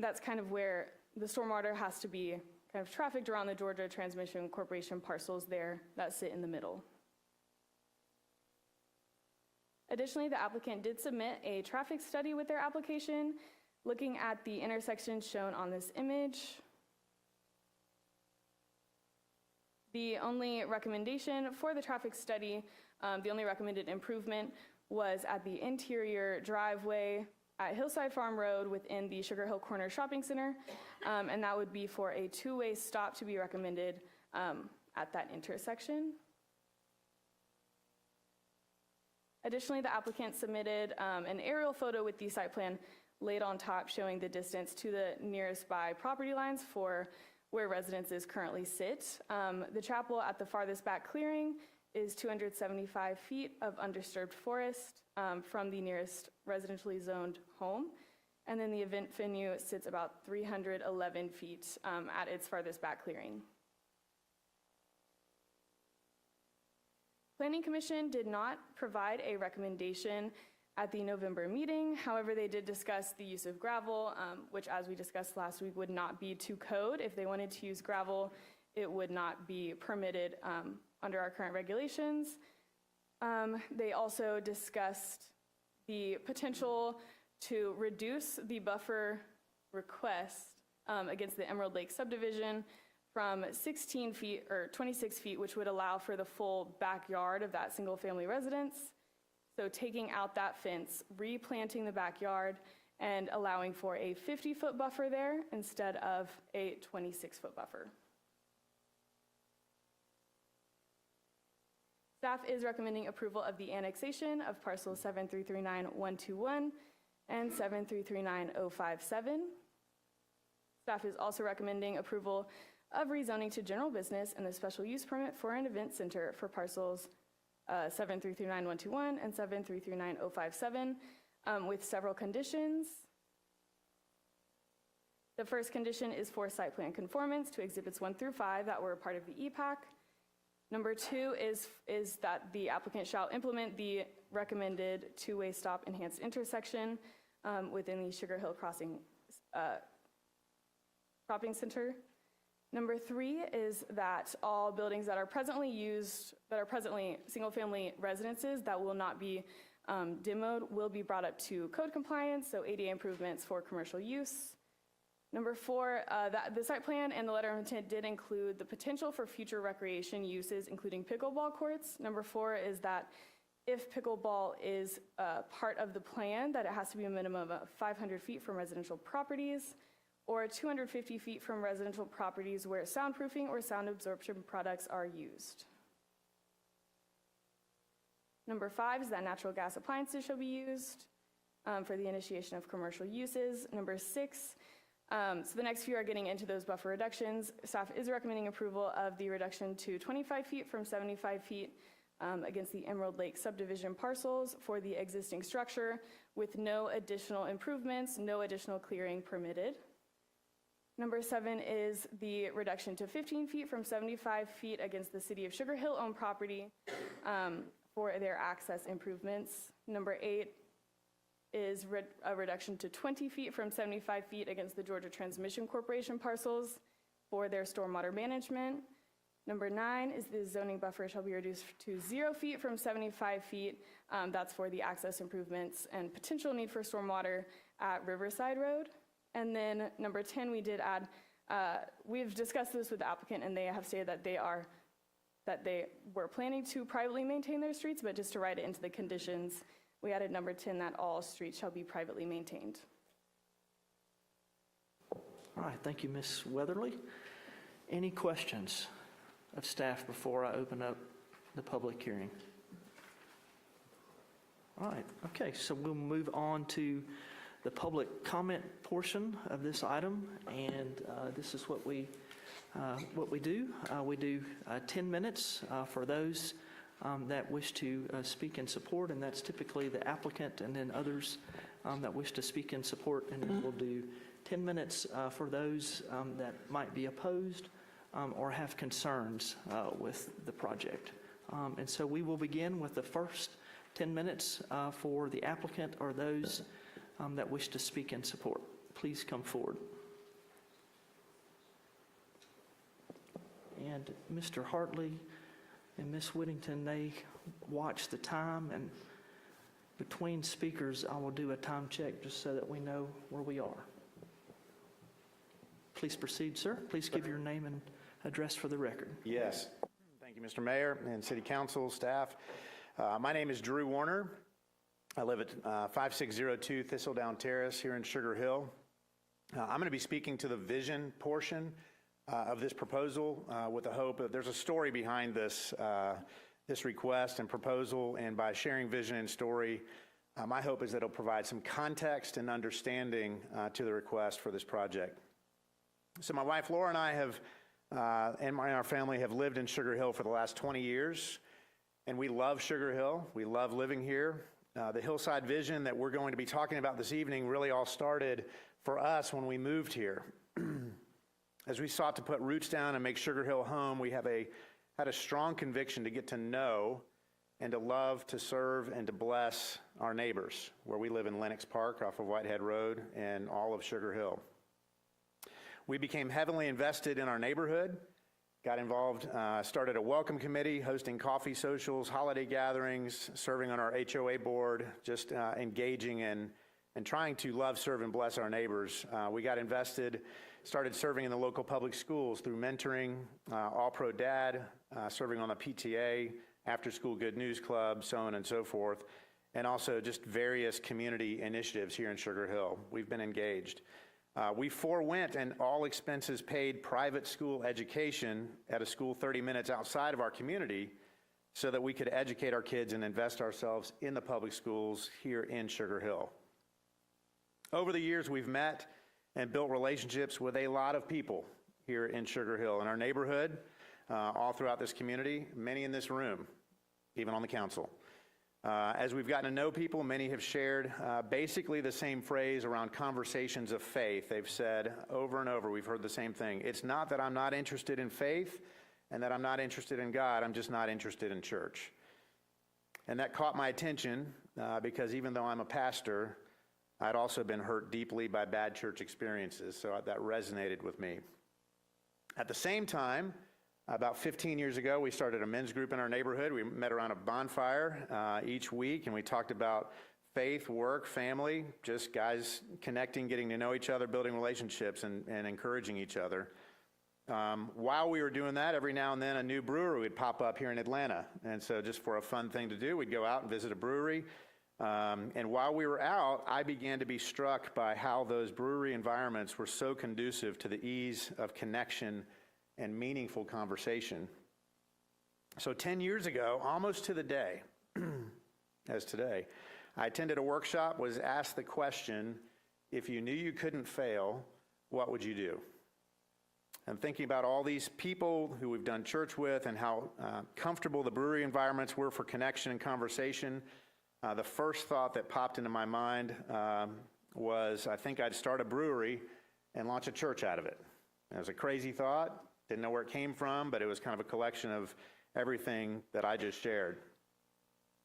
that's kind of where the stormwater has to be kind of trafficked around the Georgia Transmission Corporation parcels there that sit in the middle. Additionally, the applicant did submit a traffic study with their application, looking at the intersections shown on this image. The only recommendation for the traffic study, the only recommended improvement was at the interior driveway at Hillside Farm Road within the Sugar Hill Corner Shopping Center, and that would be for a two-way stop to be recommended at that intersection. Additionally, the applicant submitted an aerial photo with the site plan laid on top showing the distance to the nearest by property lines for where residences currently sit. The chapel at the farthest back clearing is 275 feet of undisturbed forest from the nearest residentially zoned home. And then the event venue sits about 311 feet at its farthest back clearing. Planning Commission did not provide a recommendation at the November meeting. However, they did discuss the use of gravel, which, as we discussed last week, would not be to code. If they wanted to use gravel, it would not be permitted under our current regulations. They also discussed the potential to reduce the buffer request against the Emerald Lake subdivision from 16 feet or 26 feet, which would allow for the full backyard of that single-family residence. So taking out that fence, replanting the backyard, and allowing for a 50-foot buffer there instead of a 26-foot buffer. Staff is recommending approval of the annexation of parcels 7339121 and 7339057. Staff is also recommending approval of rezoning to general business and the special use permit for an event center for parcels 7339121 and 7339057 with several conditions. The first condition is for site plan conformance to exhibits 1 through 5 that were a part of the EPAC. Number 2 is that the applicant shall implement the recommended two-way stop enhanced intersection within the Sugar Hill Crossing shopping center. Number 3 is that all buildings that are presently single-family residences that will not be demoed will be brought up to code compliance, so ADA improvements for commercial use. Number 4, the site plan and the letter of intent did include the potential for future recreation uses, including pickleball courts. Number 4 is that if pickleball is part of the plan, that it has to be a minimum of 500 feet from residential properties, or 250 feet from residential properties where soundproofing or sound absorption products are used. Number 5 is that natural gas appliances shall be used for the initiation of commercial uses. Number 6, so the next few are getting into those buffer reductions. Staff is recommending approval of the reduction to 25 feet from 75 feet against the Emerald Lake subdivision parcels for the existing structure with no additional improvements, no additional clearing permitted. Number 7 is the reduction to 15 feet from 75 feet against the City of Sugar Hill owned property for their access improvements. Number 8 is a reduction to 20 feet from 75 feet against the Georgia Transmission Corporation parcels for their stormwater management. Number 9 is the zoning buffer shall be reduced to 0 feet from 75 feet. That's for the access improvements and potential need for stormwater at Riverside Road. And then number 10, we did add, we've discussed this with the applicant and they have stated that they were planning to privately maintain their streets, but just to write it into the conditions, we added number 10 that all streets shall be privately maintained. All right, thank you, Ms. Weatherly. Any questions of staff before I open up the public hearing? All right, okay, so we'll move on to the public comment portion of this item, and this is what we do. We do 10 minutes for those that wish to speak in support, and that's typically the applicant, and then others that wish to speak in support, and then we'll do 10 minutes for those that might be opposed or have concerns with the project. And so we will begin with the first 10 minutes for the applicant or those that wish to speak in support. Please come forward. And Mr. Hartley and Ms. Whittington, they watch the time, and between speakers, I will do a time check just so that we know where we are. Please proceed, sir. Please give your name and address for the record. Yes. Thank you, Mr. Mayor and City Council staff. My name is Drew Warner. I live at 5602 Thistledown Terrace here in Sugar Hill. I'm going to be speaking to the vision portion of this proposal with the hope that there's a story behind this, this request and proposal, and by sharing vision and story, my hope is that it'll provide some context and understanding to the request for this project. So my wife Laura and I have, and our family have lived in Sugar Hill for the last 20 years, and we love Sugar Hill. We love living here. The Hillside Vision that we're going to be talking about this evening really all started for us when we moved here. As we sought to put roots down and make Sugar Hill home, we had a strong conviction to get to know and to love, to serve, and to bless our neighbors, where we live in Lenox Park off of Whitehead Road and all of Sugar Hill. We became heavily invested in our neighborhood, got involved, started a welcome committee, hosting coffee socials, holiday gatherings, serving on our HOA board, just engaging in and trying to love, serve, and bless our neighbors. We got invested, started serving in the local public schools through mentoring, All Pro Dad, serving on the PTA, After School Good News Club, so on and so forth, and also just various community initiatives here in Sugar Hill. We've been engaged. We forewent an all expenses paid private school education at a school 30 minutes outside of our community so that we could educate our kids and invest ourselves in the public schools here in Sugar Hill. Over the years, we've met and built relationships with a lot of people here in Sugar Hill, in our neighborhood, all throughout this community, many in this room, even on the council. As we've gotten to know people, many have shared basically the same phrase around conversations of faith. They've said over and over, we've heard the same thing. It's not that I'm not interested in faith and that I'm not interested in God, I'm just not interested in church. And that caught my attention because even though I'm a pastor, I'd also been hurt deeply by bad church experiences, so that resonated with me. At the same time, about 15 years ago, we started a men's group in our neighborhood. We met around a bonfire each week, and we talked about faith, work, family, just guys connecting, getting to know each other, building relationships, and encouraging each other. While we were doing that, every now and then a new brewery would pop up here in Atlanta. And so just for a fun thing to do, we'd go out and visit a brewery. And while we were out, I began to be struck by how those brewery environments were so conducive to the ease of connection and meaningful conversation. So 10 years ago, almost to the day, as today, I attended a workshop, was asked the question, if you knew you couldn't fail, what would you do? And thinking about all these people who we've done church with and how comfortable the brewery environments were for connection and conversation, the first thought that popped into my mind was, I think I'd start a brewery and launch a church out of it. It was a crazy thought, didn't know where it came from, but it was kind of a collection of everything that I just shared.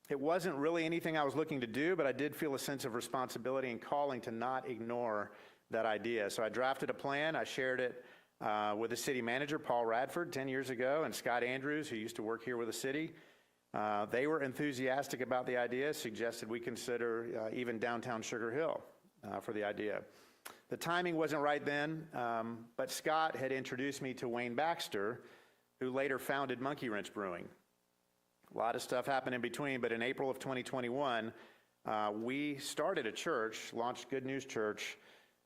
It wasn't really anything I was looking to do, but I did feel a sense of responsibility and calling to not ignore that idea. So I drafted a plan, I shared it with the city manager, Paul Radford, 10 years ago, and Scott Andrews, who used to work here with the city. They were enthusiastic about the idea, suggested we consider even downtown Sugar Hill for the idea. The timing wasn't right then, but Scott had introduced me to Wayne Baxter, who later founded Monkey Wrench Brewing. A lot of stuff happened in between, but in April of 2021, we started a church, launched Good News Church,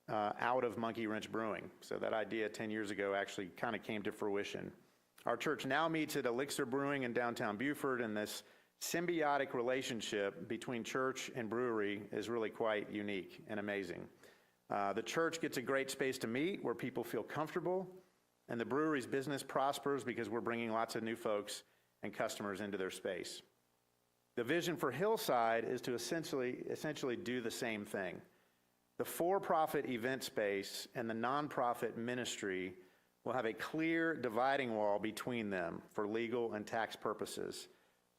out of Monkey Wrench Brewing. So that idea 10 years ago actually kind of came to fruition. Our church now meets at Elixir Brewing in downtown Beaufort, and this symbiotic relationship between church and brewery is really quite unique and amazing. The church gets a great space to meet where people feel comfortable, and the brewery's business prospers because we're bringing lots of new folks and customers into their space. The vision for Hillside is to essentially do the same thing. The for-profit event space and the nonprofit ministry will have a clear dividing wall between them for legal and tax purposes,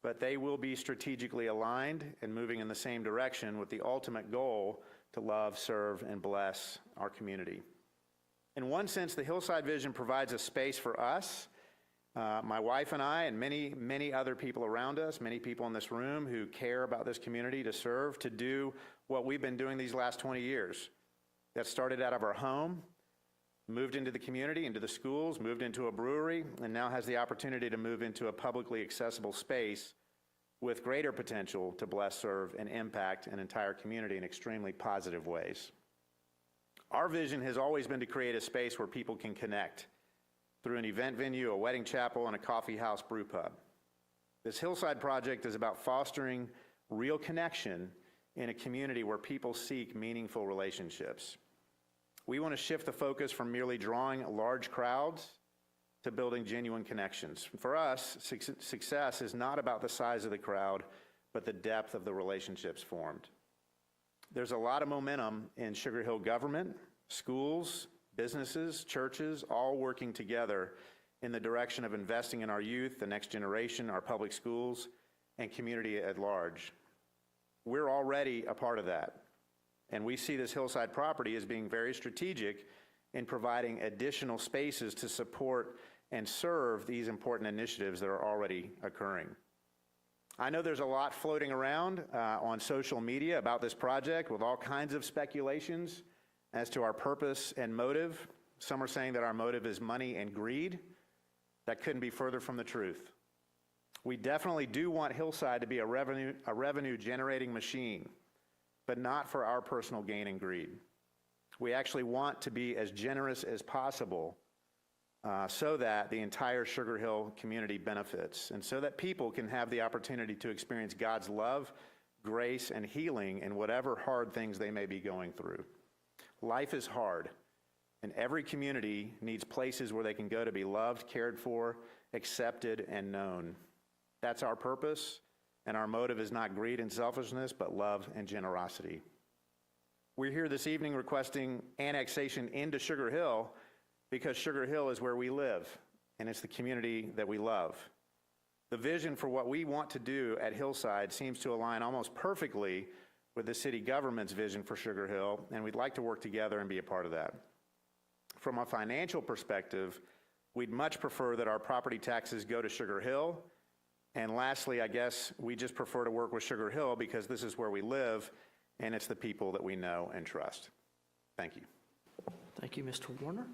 but they will be strategically aligned and moving in the same direction with the ultimate goal to love, serve, and bless our community. In one sense, the Hillside Vision provides a space for us, my wife and I, and many, many other people around us, many people in this room who care about this community, to serve, to do what we've been doing these last 20 years. That started out of our home, moved into the community, into the schools, moved into a brewery, and now has the opportunity to move into a publicly accessible space with greater potential to bless, serve, and impact an entire community in extremely positive ways. Our vision has always been to create a space where people can connect through an event venue, a wedding chapel, and a coffee house brew pub. This Hillside project is about fostering real connection in a community where people seek meaningful relationships. We want to shift the focus from merely drawing large crowds to building genuine connections. For us, success is not about the size of the crowd, but the depth of the relationships formed. There's a lot of momentum in Sugar Hill government, schools, businesses, churches, all working together in the direction of investing in our youth, the next generation, our public schools, and community at large. We're already a part of that, and we see this Hillside property as being very strategic in providing additional spaces to support and serve these important initiatives that are already occurring. I know there's a lot floating around on social media about this project with all kinds of speculations as to our purpose and motive. Some are saying that our motive is money and greed. That couldn't be further from the truth. We definitely do want Hillside to be a revenue generating machine, but not for our personal gain and greed. We actually want to be as generous as possible so that the entire Sugar Hill community benefits, and so that people can have the opportunity to experience God's love, grace, and healing in whatever hard things they may be going through. Life is hard, and every community needs places where they can go to be loved, cared for, accepted, and known. That's our purpose, and our motive is not greed and selfishness, but love and generosity. We're here this evening requesting annexation into Sugar Hill because Sugar Hill is where we live, and it's the community that we love. The vision for what we want to do at Hillside seems to align almost perfectly with the city government's vision for Sugar Hill, and we'd like to work together and be a part of that. From a financial perspective, we'd much prefer that our property taxes go to Sugar Hill. And lastly, I guess we just prefer to work with Sugar Hill because this is where we live, and it's the people that we know and trust. Thank you. Thank you, Mr. Warner.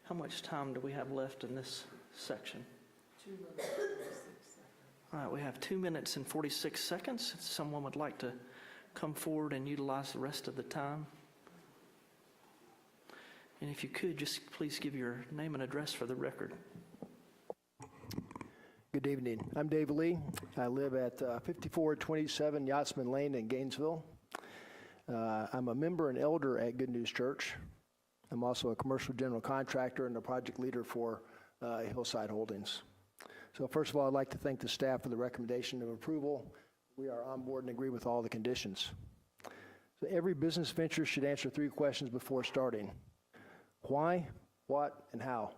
How much time do we have left in this section? 2 minutes and 46 seconds. All right, we have 2 minutes and 46 seconds. If someone would like to come forward and utilize the rest of the time. And if you could, just please give your name and address for the record. Good evening. I'm Dave Lee. I live at 5427 Yachtsman Lane in Gainesville. I'm a member and elder at Good News Church. I'm also a commercial general contractor and a project leader for Hillside Holdings. So first of all, I'd like to thank the staff for the recommendation of approval. We are on board and agree with all the conditions. So every business venture should answer 3 questions before starting. Why, what, and how?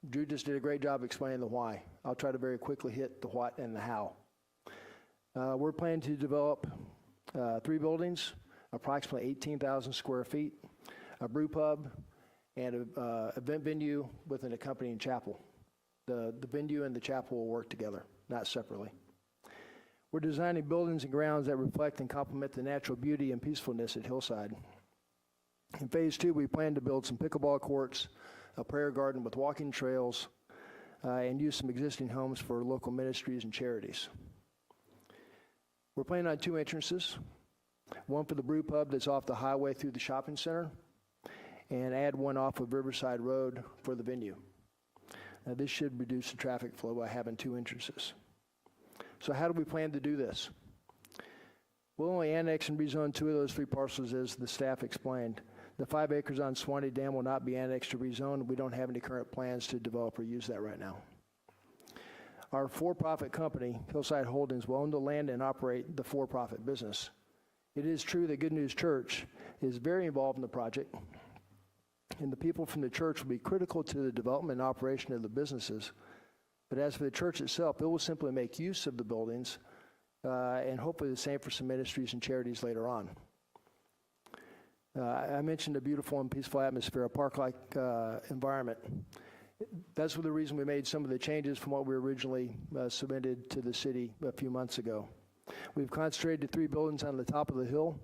Drew just did a great job explaining the why. I'll try to very quickly hit the what and the how. We're planning to develop 3 buildings, approximately 18,000 square feet, a brew pub, and an event venue with an accompanying chapel. The venue and the chapel will work together, not separately. We're designing buildings and grounds that reflect and complement the natural beauty and peacefulness at Hillside. In phase 2, we plan to build some pickleball courts, a prayer garden with walking trails, and use some existing homes for local ministries and charities. We're planning on 2 entrances, one for the brew pub that's off the highway through the shopping center, and add one off of Riverside Road for the venue. Now, this should reduce the traffic flow by having 2 entrances. So how do we plan to do this? We'll only annex and rezone 2 of those 3 parcels, as the staff explained. The 5 acres on Swanee Dam will not be annexed to rezone. We don't have any current plans to develop or use that right now. Our for-profit company, Hillside Holdings, will own the land and operate the for-profit business. It is true that Good News Church is very involved in the project, and the people from the church will be critical to the development and operation of the businesses. But as for the church itself, it will simply make use of the buildings, and hopefully the same for some ministries and charities later on. I mentioned a beautiful and peaceful atmosphere, a park-like environment. That's the reason we made some of the changes from what we originally submitted to the city a few months ago. We've concentrated 3 buildings on the top of the hill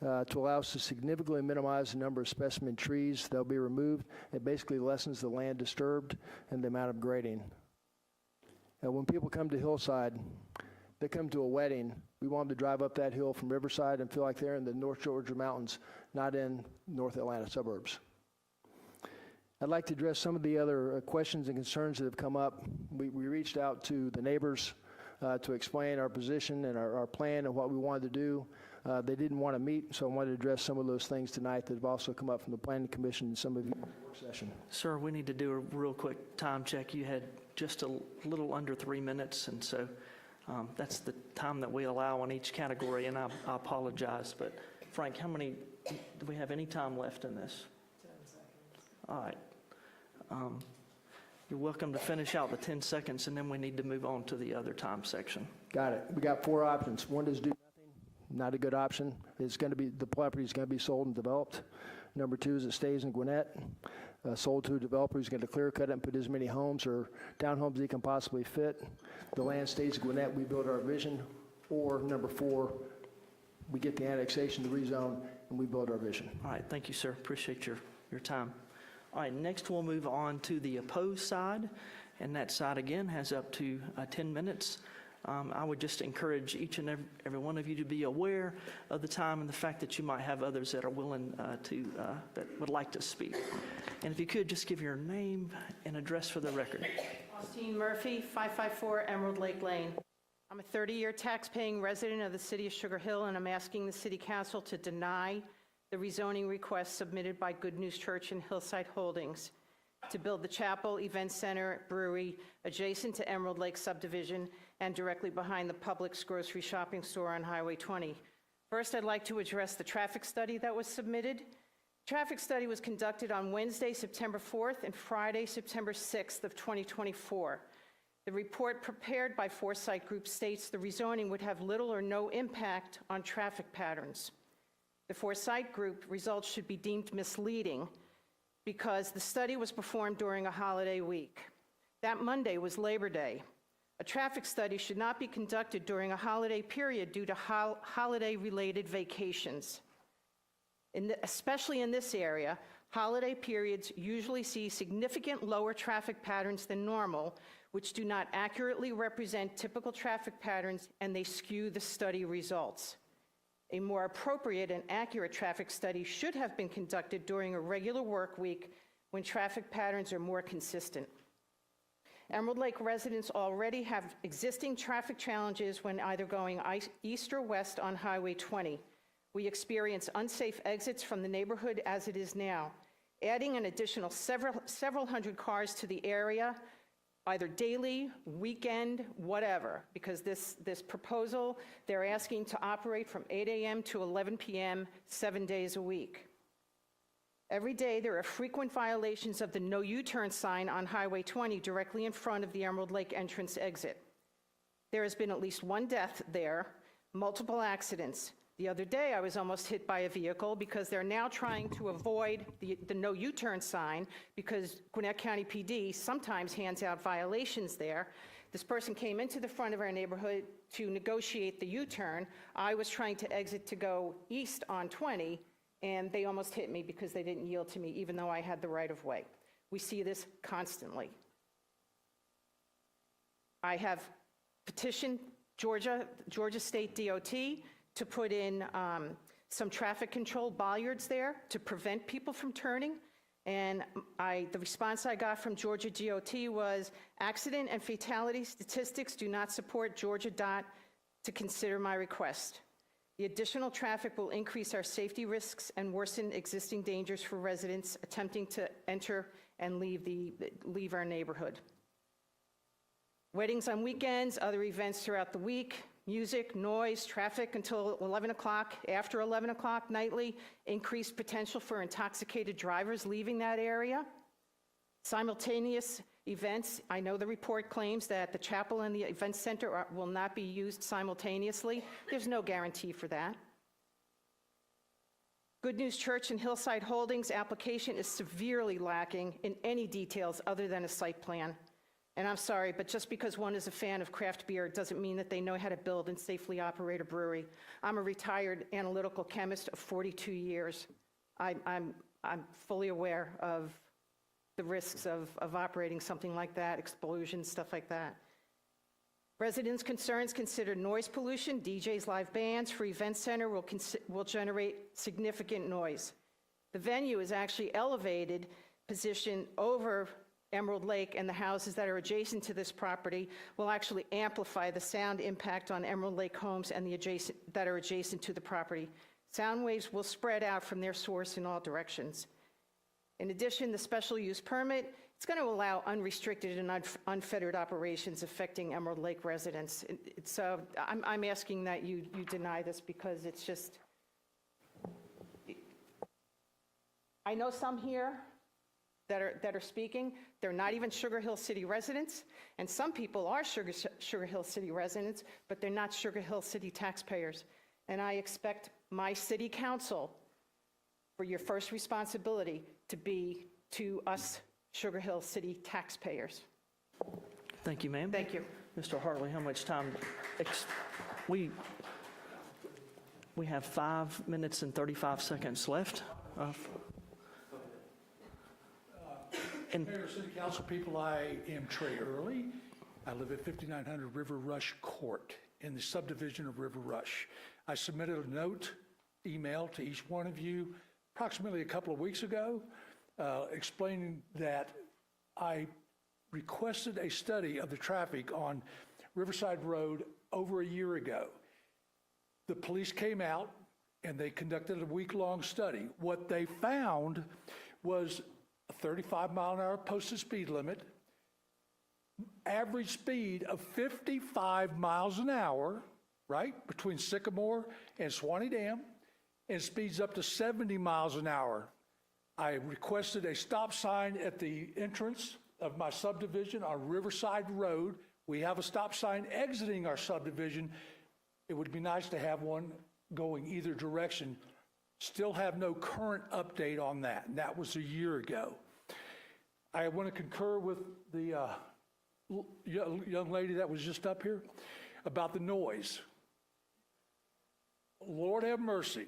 to allow us to significantly minimize the number of specimen trees that will be removed. It basically lessens the land disturbed and the amount of grading. When people come to Hillside, that come to a wedding, we want them to drive up that hill from Riverside and feel like they're in the North Georgia mountains, not in North Atlanta suburbs. I'd like to address some of the other questions and concerns that have come up. We reached out to the neighbors to explain our position and our plan and what we wanted to do. They didn't want to meet, so I wanted to address some of those things tonight that have also come up from the Planning Commission and some of you in the work session. Sir, we need to do a real quick time check. You had just a little under 3 minutes, and so that's the time that we allow on each category, and I apologize. But Frank, how many, do we have any time left in this? 10 seconds. All right. You're welcome to finish out the 10 seconds, and then we need to move on to the other time section. Got it. We got 4 options. One is do nothing, not a good option. It's going to be, the property is going to be sold and developed. Number 2 is it stays in Gwinnett, sold to a developer who's going to clear cut it and put as many homes or townhomes as he can possibly fit. The land stays in Gwinnett, we build our vision. Or number 4, we get the annexation, the rezone, and we build our vision. All right, thank you, sir. Appreciate your time. All right, next we'll move on to the opposed side, and that side again has up to 10 minutes. I would just encourage each and every one of you to be aware of the time and the fact that you might have others that are willing that would like to speak. And if you could, just give your name and address for the record. Austin Murphy, 554 Emerald Lake Lane. I'm a 30-year tax-paying resident of the city of Sugar Hill, and I'm asking the city council to deny the rezoning request submitted by Good News Church and Hillside Holdings to build the chapel, event center, brewery adjacent to Emerald Lake subdivision and directly behind the Publix grocery shopping store on Highway 20. First, I'd like to address the traffic study that was submitted. Traffic study was conducted on Wednesday, September 4th and Friday, September 6th of 2024. The report prepared by Foresight Group states the rezoning would have little or no impact on traffic patterns. The Foresight Group results should be deemed misleading because the study was performed during a holiday week. That Monday was Labor Day. A traffic study should not be conducted during a holiday period due to holiday-related vacations. Especially in this area, holiday periods usually see significant lower traffic patterns than normal, which do not accurately represent typical traffic patterns, and they skew the study results. A more appropriate and accurate traffic study should have been conducted during a regular work week when traffic patterns are more consistent. Emerald Lake residents already have existing traffic challenges when either going east or west on Highway 20. We experience unsafe exits from the neighborhood as it is now. Adding an additional several hundred cars to the area, either daily, weekend, whatever, because this proposal, they're asking to operate from 8 a.m. to 11 p.m., 7 days a week. Every day, there are frequent violations of the no U-turn sign on Highway 20 directly in front of the Emerald Lake entrance exit. There has been at least 1 death there, multiple accidents. The other day, I was almost hit by a vehicle because they're now trying to avoid the no U-turn sign because Gwinnett County PD sometimes hands out violations there. This person came into the front of our neighborhood to negotiate the U-turn. I was trying to exit to go east on 20, and they almost hit me because they didn't yield to me, even though I had the right of way. We see this constantly. I have petitioned Georgia State DOT to put in some traffic control bollards there to prevent people from turning. And the response I got from Georgia DOT was, accident and fatality statistics do not support Georgia DOT to consider my request. The additional traffic will increase our safety risks and worsen existing dangers for residents attempting to enter and leave our neighborhood. Weddings on weekends, other events throughout the week, music, noise, traffic until 11 o'clock, after 11 o'clock nightly, increased potential for intoxicated drivers leaving that area. Simultaneous events, I know the report claims that the chapel and the event center will not be used simultaneously. There's no guarantee for that. Good News Church and Hillside Holdings application is severely lacking in any details other than a site plan. And I'm sorry, but just because one is a fan of craft beer doesn't mean that they know how to build and safely operate a brewery. I'm a retired analytical chemist of 42 years. I'm fully aware of the risks of operating something like that, explosions, stuff like that. Residents' concerns consider noise pollution, DJs, live bands, for event center will generate significant noise. The venue is actually elevated, positioned over Emerald Lake, and the houses that are adjacent to this property will actually amplify the sound impact on Emerald Lake homes and that are adjacent to the property. Sound waves will spread out from their source in all directions. In addition, the special use permit, it's going to allow unrestricted and unfettered operations affecting Emerald Lake residents. So I'm asking that you deny this because it's just, I know some here that are speaking, they're not even Sugar Hill City residents, and some people are Sugar Hill City residents, but they're not Sugar Hill City taxpayers. And I expect my city council, for your first responsibility, to be to us Sugar Hill City taxpayers. Thank you, ma'am. Thank you. Mr. Hartley, how much time? We have 5 minutes and 35 seconds left. Mayor, City Council people, I am Trey Early. I live at 5900 River Rush Court in the subdivision of River Rush. I submitted a note, email to each one of you approximately a couple of weeks ago, explaining that I requested a study of the traffic on Riverside Road over a year ago. The police came out and they conducted a week-long study. What they found was a 35-mile-an-hour posted speed limit, average speed of 55 miles an hour, right, between Sycamore and Swanee Dam, and speeds up to 70 miles an hour. I requested a stop sign at the entrance of my subdivision on Riverside Road. We have a stop sign exiting our subdivision. It would be nice to have one going either direction. Still have no current update on that, and that was a year ago. I want to concur with the young lady that was just up here about the noise. Lord have mercy.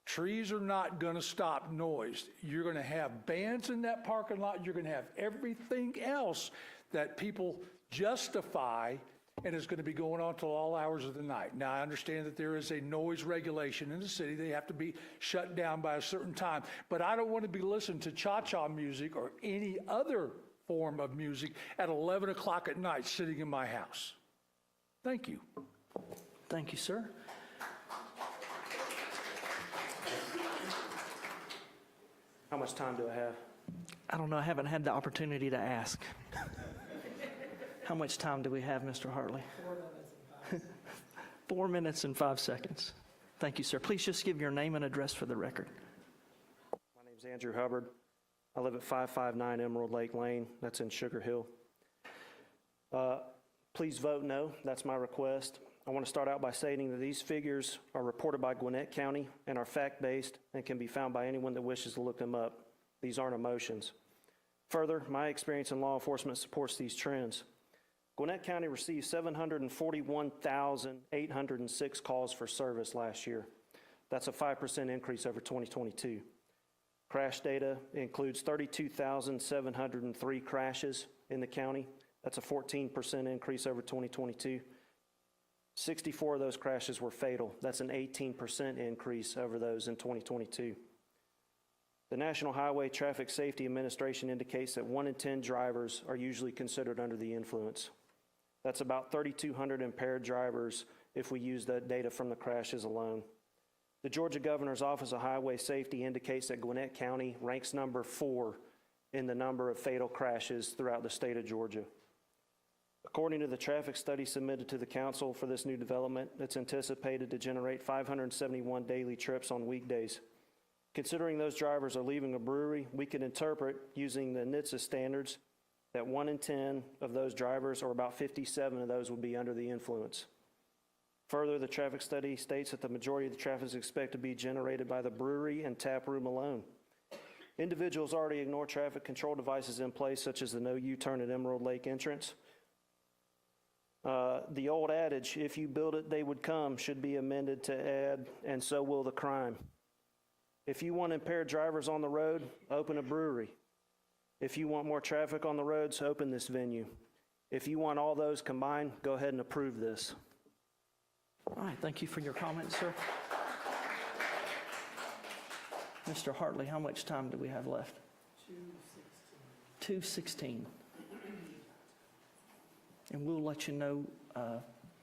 Trees are not going to stop noise. You're going to have bands in that parking lot. You're going to have everything else that people justify, and it's going to be going on till all hours of the night. Now, I understand that there is a noise regulation in the city. They have to be shut down by a certain time. But I don't want to be listening to cha-cha music or any other form of music at 11 o'clock at night sitting in my house. Thank you. Thank you, sir. How much time do I have? I don't know. I haven't had the opportunity to ask. How much time do we have, Mr. Hartley? 4 minutes and 5 seconds. Thank you, sir. Please just give your name and address for the record. My name's Andrew Hubbard. I live at 559 Emerald Lake Lane. That's in Sugar Hill. Please vote no. That's my request. I want to start out by stating that these figures are reported by Gwinnett County and are fact-based and can be found by anyone that wishes to look them up. These aren't emotions. Further, my experience in law enforcement supports these trends. Gwinnett County received 741,806 calls for service last year. That's a 5% increase over 2022. Crash data includes 32,703 crashes in the county. That's a 14% increase over 2022. 64 of those crashes were fatal. That's an 18% increase over those in 2022. The National Highway Traffic Safety Administration indicates that 1 in 10 drivers are usually considered under the influence. That's about 3,200 impaired drivers if we use that data from the crashes alone. The Georgia Governor's Office of Highway Safety indicates that Gwinnett County ranks number 4 in the number of fatal crashes throughout the state of Georgia. According to the traffic study submitted to the council for this new development, it's anticipated to generate 571 daily trips on weekdays. Considering those drivers are leaving a brewery, we can interpret, using the NHTSA standards, that 1 in 10 of those drivers, or about 57 of those, would be under the influence. Further, the traffic study states that the majority of the traffic is expected to be generated by the brewery and tap room alone. Individuals already ignore traffic control devices in place, such as the no U-turn at Emerald Lake entrance. The old adage, if you build it, they would come, should be amended to add, and so will the crime. If you want impaired drivers on the road, open a brewery. If you want more traffic on the roads, open this venue. If you want all those combined, go ahead and approve this. All right, thank you for your comments, sir. Mr. Hartley, how much time do we have left? 2:16. And we'll let you know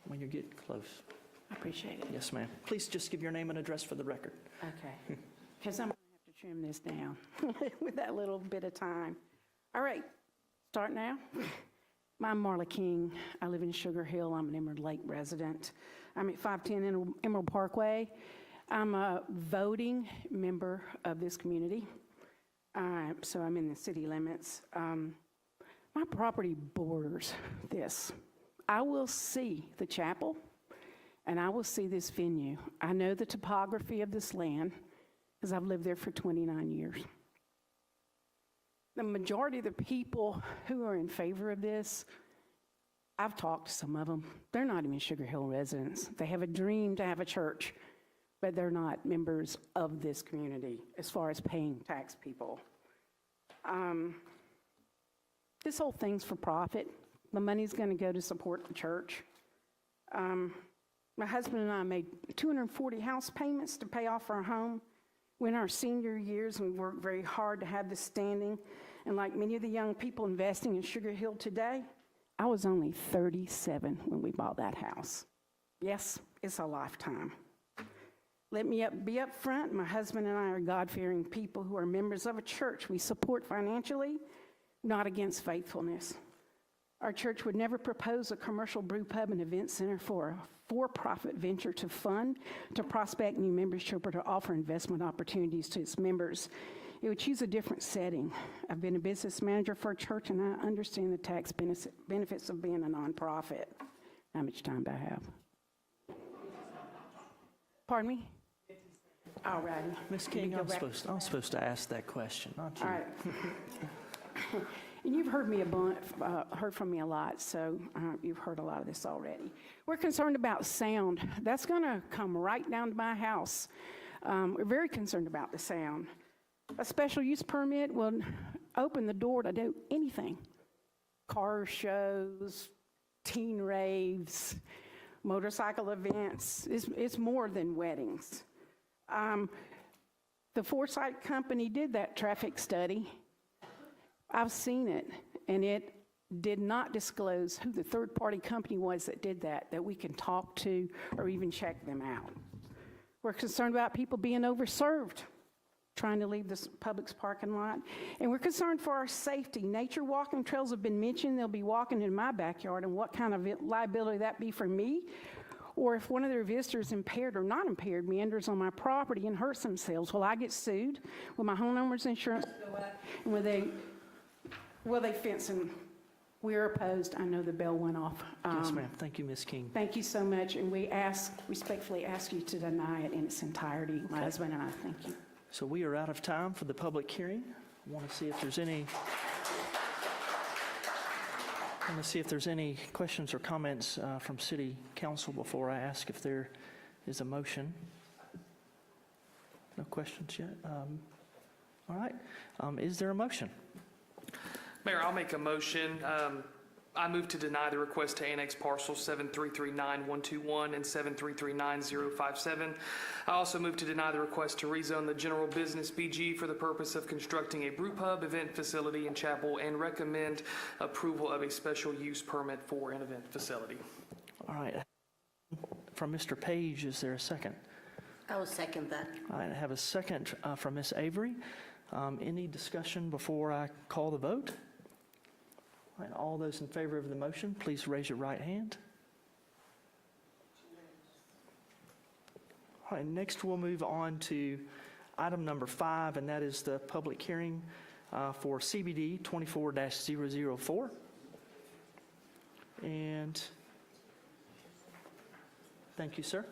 when you get close. I appreciate it. Yes, ma'am. Please just give your name and address for the record. Okay. Because I'm going to have to trim this down with that little bit of time. All right, start now. I'm Marla King. I live in Sugar Hill. I'm an Emerald Lake resident. I'm at 510 Emerald Parkway. I'm a voting member of this community, so I'm in the city limits. My property borders this. I will see the chapel, and I will see this venue. I know the topography of this land because I've lived there for 29 years. The majority of the people who are in favor of this, I've talked to some of them. They're not even Sugar Hill residents. They have a dream to have a church, but they're not members of this community as far as paying tax people. This whole thing's for profit. The money's going to go to support the church. My husband and I made 240 house payments to pay off our home. We're in our senior years, and we worked very hard to have this standing. And like many of the young people investing in Sugar Hill today, I was only 37 when we bought that house. Yes, it's a lifetime. Let me be up front. My husband and I are God-fearing people who are members of a church we support financially, not against faithfulness. Our church would never propose a commercial brew pub and event center for a for-profit venture to fund, to prospect new membership, or to offer investment opportunities to its members. It would choose a different setting. I've been a business manager for a church, and I understand the tax benefits of being a nonprofit. How much time do I have? Pardon me? All righty. Ms. King, I'm supposed to ask that question, not you. All right. And you've heard heard from me a lot, so you've heard a lot of this already. We're concerned about sound. That's going to come right down to my house. We're very concerned about the sound. A special use permit will open the door to do anything. Car shows, teen raves, motorcycle events. It's more than weddings. The Foresight Company did that traffic study. I've seen it, and it did not disclose who the third-party company was that did that we can talk to or even check them out. We're concerned about people being overserved, trying to leave the Publix parking lot, and we're concerned for our safety. Nature walking trails have been mentioned. They'll be walking in my backyard, and what kind of liability that be for me? Or if one of their visitors, impaired or not impaired, meanders on my property and hurts themselves, will I get sued? Will my homeowner's insurance go up? And will they fence them? We're opposed. I know the bell went off. Yes, ma'am. Thank you, Ms. King. Thank you so much, and we respectfully ask you to deny it in its entirety. My husband and I, thank you. So we are out of time for the public hearing. I want to see if there's any questions or comments from City Council before I ask if there is a motion. No questions yet? All right. Is there a motion? Mayor, I'll make a motion. I move to deny the request to annex parcels 7339121 and 7339057. I also move to deny the request to rezone the general business BG for the purpose of constructing a brew pub, event facility, and chapel, and recommend approval of a special use permit for an event facility. All right. From Mr. Page, is there a second? I will second that. All right, I have a second from Ms. Avery. Any discussion before I call the vote? All right, all those in favor of the motion, please raise your right hand. All right, next we'll move on to item number 5, and that is the public hearing for CBD 24-004. And thank you, sir.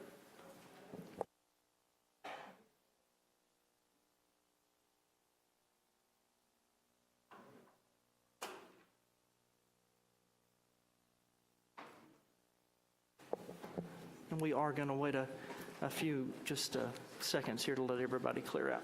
And we are going to wait a few seconds here to let everybody clear out.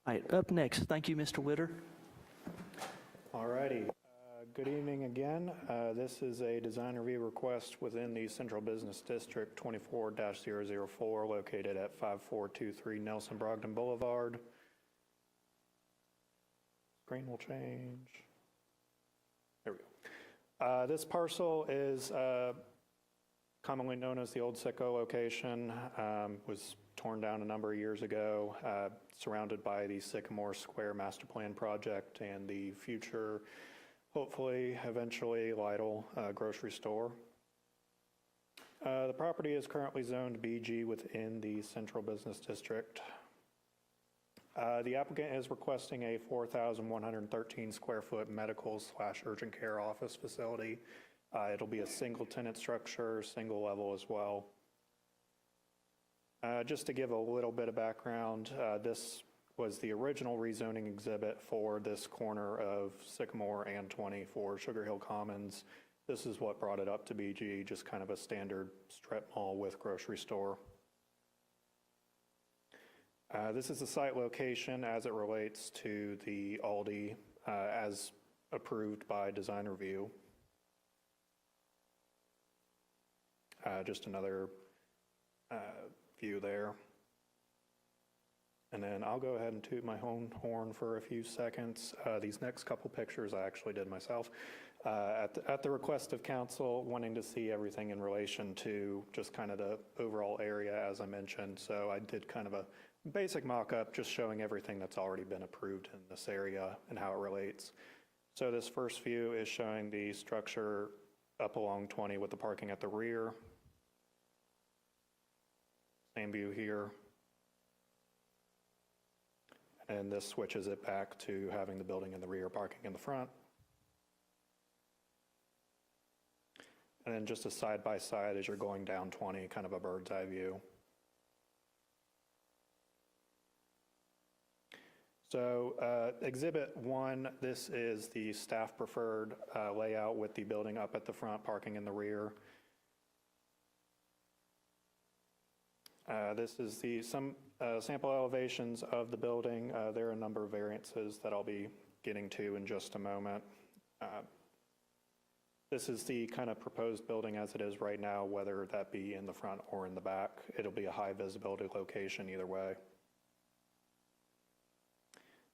All right, up next, thank you, Mr. Witter. All righty. Good evening again. This is a design review request within the Central Business District 24-004 located at 5423 Nelson Brogdon Boulevard. Screen will change. There we go. This parcel is commonly known as the Old Sicko location, was torn down a number of years ago, surrounded by the Sycamore Square Master Plan project and the future, hopefully, eventually, Lytle grocery store. The property is currently zoned BG within the Central Business District. The applicant is requesting a 4,113 square foot medical/urgent care office facility. It'll be a single tenant structure, single level as well. Just to give a little bit of background, this was the original rezoning exhibit for this corner of Sycamore and 20 for Sugar Hill Commons. This is what brought it up to BG, just kind of a standard strip mall with grocery store. This is the site location as it relates to the Aldi as approved by design review. Just another view there. And then I'll go ahead and toot my own horn for a few seconds. These next couple pictures I actually did myself at the request of council, wanting to see everything in relation to just kind of the overall area as I mentioned. So I did kind of a basic mock-up just showing everything that's already been approved in this area and how it relates. So this first view is showing the structure up along 20 with the parking at the rear. Same view here. And this switches it back to having the building in the rear, parking in the front. And then just a side-by-side as you're going down 20, kind of a bird's eye view. So Exhibit 1, this is the staff preferred layout with the building up at the front, parking in the rear. This is some sample elevations of the building. There are a number of variances that I'll be getting to in just a moment. This is the kind of proposed building as it is right now, whether that be in the front or in the back. It'll be a high visibility location either way.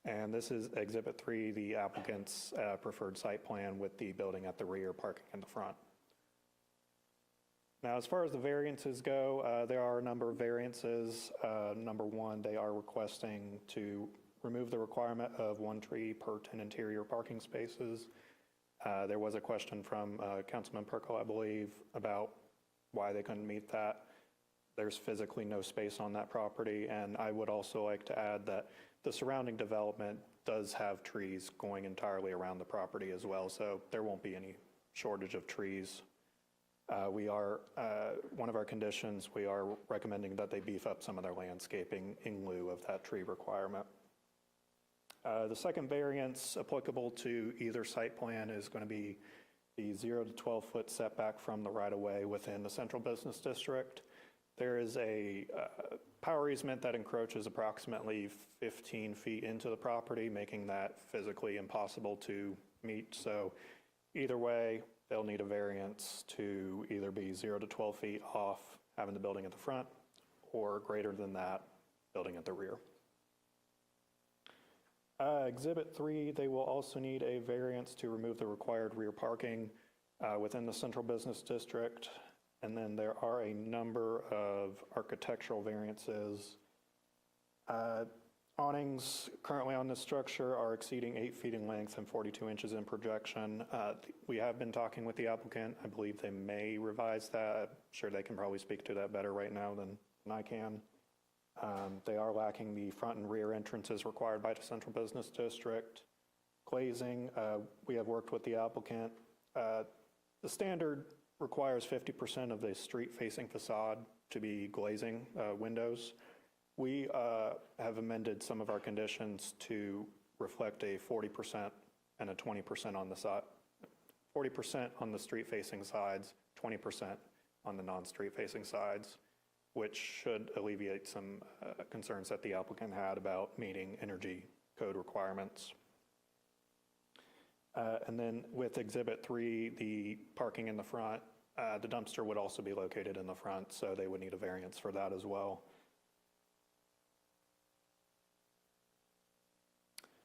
And this is Exhibit 3, the applicant's preferred site plan with the building at the rear, parking in the front. Now, as far as the variances go, there are a number of variances. Number one, they are requesting to remove the requirement of 1 tree per 10 interior parking spaces. There was a question from Councilman Perkle, I believe, about why they couldn't meet that. There's physically no space on that property, and I would also like to add that the surrounding development does have trees going entirely around the property as well, so there won't be any shortage of trees. One of our conditions, we are recommending that they beef up some of their landscaping in lieu of that tree requirement. The second variance applicable to either site plan is going to be the 0 to 12 foot setback from the right-of-way within the Central Business District. There is a power easement that encroaches approximately 15 feet into the property, making that physically impossible to meet. So either way, they'll need a variance to either be 0 to 12 feet off having the building at the front or greater than that, building at the rear. Exhibit 3, they will also need a variance to remove the required rear parking within the Central Business District. And then there are a number of architectural variances. Awnings currently on this structure are exceeding 8 feet in length and 42 inches in projection. We have been talking with the applicant. I believe they may revise that. I'm sure they can probably speak to that better right now than I can. They are lacking the front and rear entrances required by the Central Business District. Glazing, we have worked with the applicant. The standard requires 50% of the street-facing facade to be glazing windows. We have amended some of our conditions to reflect a 40% and a 20% on the side. 40% on the street-facing sides, 20% on the non-street-facing sides. which should alleviate some concerns that the applicant had about meeting energy code requirements. And then with Exhibit 3, the parking in the front, the dumpster would also be located in the front, so they would need a variance for that as well.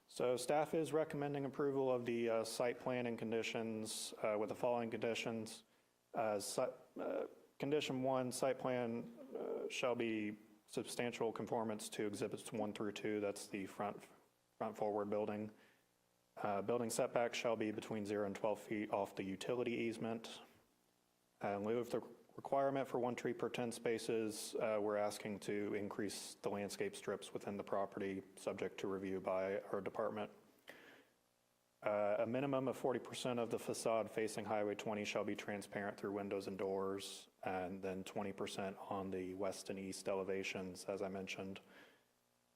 So staff is recommending approval of the site plan and conditions with the following conditions. Condition 1, site plan shall be substantial conformance to Exhibits 1 through 2. That's the front forward building. Building setback shall be between 0 and 12 feet off the utility easement. In lieu of the requirement for 1 tree per 10 spaces, we're asking to increase the landscape strips within the property, subject to review by our department. A minimum of 40% of the facade facing Highway 20 shall be transparent through windows and doors, and then 20% on the west and east elevations, as I mentioned.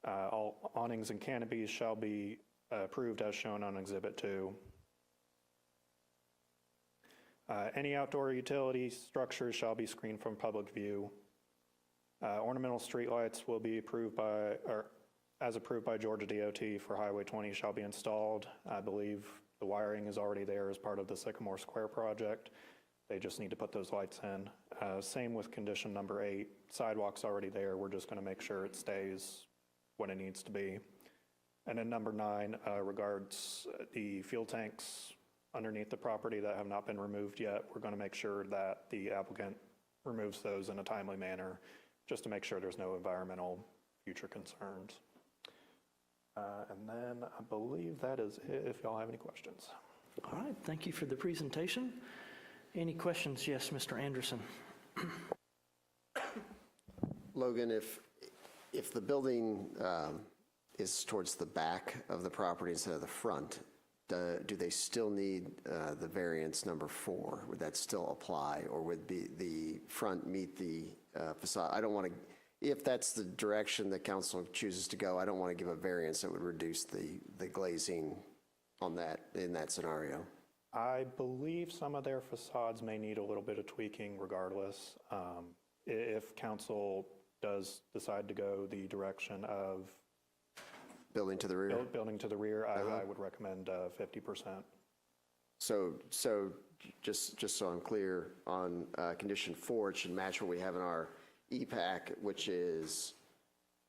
All awnings and canopies shall be approved as shown on Exhibit 2. Any outdoor utility structures shall be screened from public view. Ornamental streetlights will be approved by, or as approved by Georgia DOT for Highway 20 shall be installed. I believe the wiring is already there as part of the Sycamore Square project. They just need to put those lights in. Same with condition number 8. Sidewalk's already there. We're just going to make sure it stays what it needs to be. And then number 9 regards the fuel tanks underneath the property that have not been removed yet. We're going to make sure that the applicant removes those in a timely manner, just to make sure there's no environmental future concerns. And then I believe that is it, if y'all have any questions. All right, thank you for the presentation. Any questions? Yes, Mr. Anderson. Logan, if the building is towards the back of the property instead of the front, do they still need the variance number 4? Would that still apply, or would the front meet the facade? I don't want to, if that's the direction that council chooses to go, I don't want to give a variance that would reduce the glazing on that, in that scenario. I believe some of their facades may need a little bit of tweaking regardless. If council does decide to go the direction of building to the rear? Building to the rear, I would recommend 50%. So just so I'm clear, on condition 4, it should match what we have in our EPAC, which is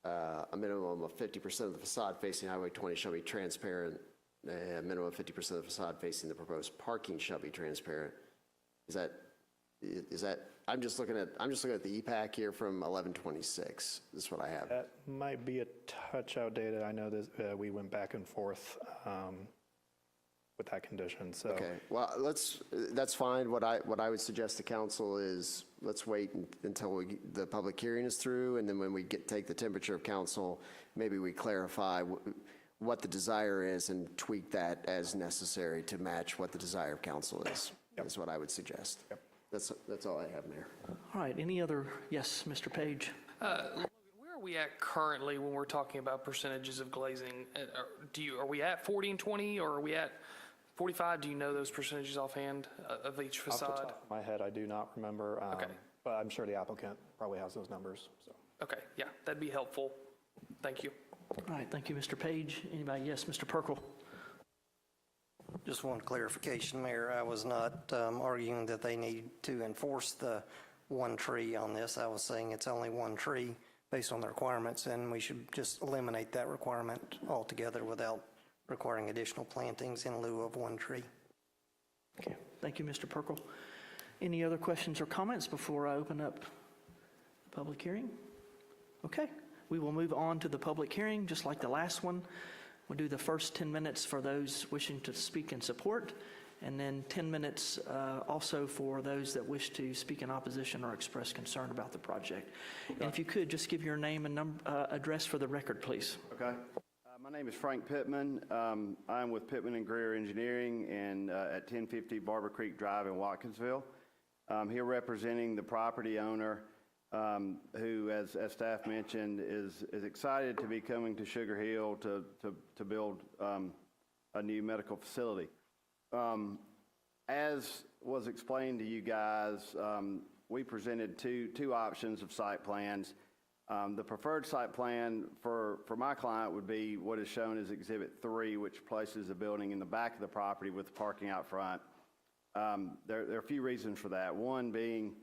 a minimum of 50% of the facade facing Highway 20 shall be transparent. A minimum of 50% of the facade facing the proposed parking shall be transparent. Is that? I'm just looking at the EPAC here from 11/26. This is what I have. That might be a touch outdated. I know that we went back and forth with that condition. So okay, well, that's fine. What I would suggest to council is let's wait until the public hearing is through, and then when we take the temperature of council, maybe we clarify what the desire is and tweak that as necessary to match what the desire of council is. Yep. Is what I would suggest. Yep. That's all I have, Mayor. All right, any other? Yes, Mr. Page. Where are we at currently when we're talking about percentages of glazing? Are we at 40 and 20, or are we at 45? Do you know those percentages offhand of each facade? Off the top of my head, I do not remember, Okay. but I'm sure the applicant probably has those numbers. So. Okay, yeah, that'd be helpful. Thank you. All right, thank you, Mr. Page. Anybody? Yes, Mr. Perkle. Just one clarification, Mayor. I was not arguing that they need to enforce the 1 tree on this. I was saying it's only 1 tree based on the requirements, and we should just eliminate that requirement altogether without requiring additional plantings in lieu of 1 tree. Okay, thank you, Mr. Perkle. Any other questions or comments before I open up the public hearing? Okay, we will move on to the public hearing, just like the last one. We'll do the first 10 minutes for those wishing to speak in support, and then 10 minutes also for those that wish to speak in opposition or express concern about the project. Okay. And if you could, just give your name and address for the record, please. Okay. My name is Frank Pittman. I'm with Pittman & Greer Engineering and at 1050 Barber Creek Drive in Watkinsville. I'm here representing the property owner who, as staff mentioned, is excited to be coming to Sugar Hill to build a new medical facility. As was explained to you guys, we presented two options of site plans. The preferred site plan for my client would be what is shown as Exhibit 3, which places the building in the back of the property with the parking out front. There are a few reasons for that. One being,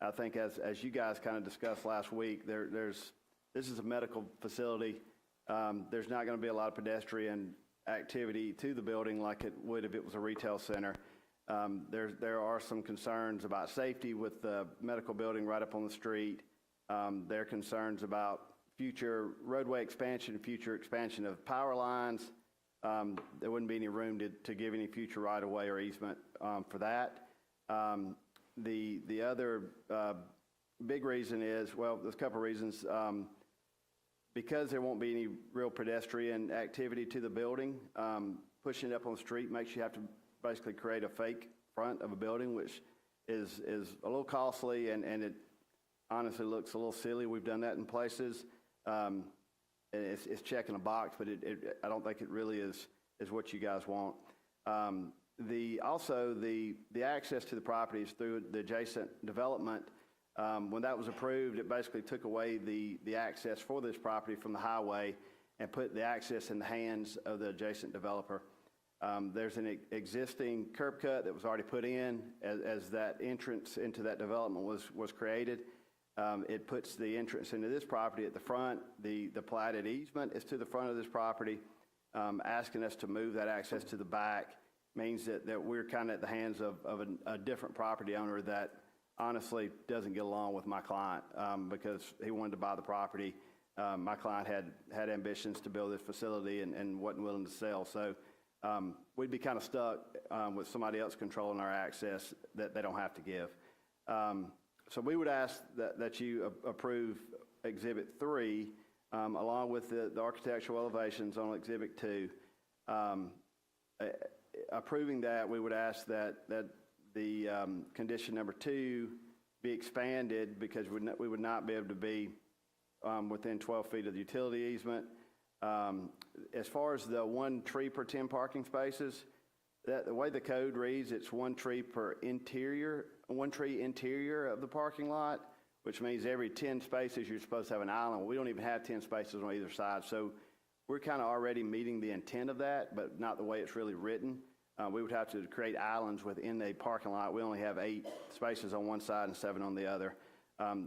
I think as you guys kind of discussed last week, this is a medical facility. There's not going to be a lot of pedestrian activity to the building like it would if it was a retail center. There are some concerns about safety with the medical building right up on the street. There are concerns about future roadway expansion, future expansion of power lines. There wouldn't be any room to give any future right-of-way or easement for that. The other big reason is, well, there's a couple of reasons. Because there won't be any real pedestrian activity to the building, pushing it up on the street makes you have to basically create a fake front of a building, which is a little costly, and it honestly looks a little silly. We've done that in places. It's checking a box, but I don't think it really is what you guys want. Also, the access to the property is through the adjacent development. When that was approved, it basically took away the access for this property from the highway and put the access in the hands of the adjacent developer. There's an existing curb cut that was already put in as that entrance into that development was created. It puts the entrance into this property at the front. The platted easement is to the front of this property. Asking us to move that access to the back means that we're kind of at the hands of a different property owner that honestly doesn't get along with my client because he wanted to buy the property. My client had ambitions to build this facility and wasn't willing to sell. So we'd be kind of stuck with somebody else controlling our access that they don't have to give. So we would ask that you approve Exhibit 3 along with the architectural elevations on Exhibit 2. Approving that, we would ask that the condition number 2 be expanded because we would not be able to be within 12 feet of the utility easement. As far as the 1 tree per 10 parking spaces, the way the code reads, it's 1 tree per interior, 1 tree interior of the parking lot, which means every 10 spaces you're supposed to have an island. We don't even have 10 spaces on either side. So we're kind of already meeting the intent of that, but not the way it's really written. We would have to create islands within the parking lot. We only have 8 spaces on one side and 7 on the other.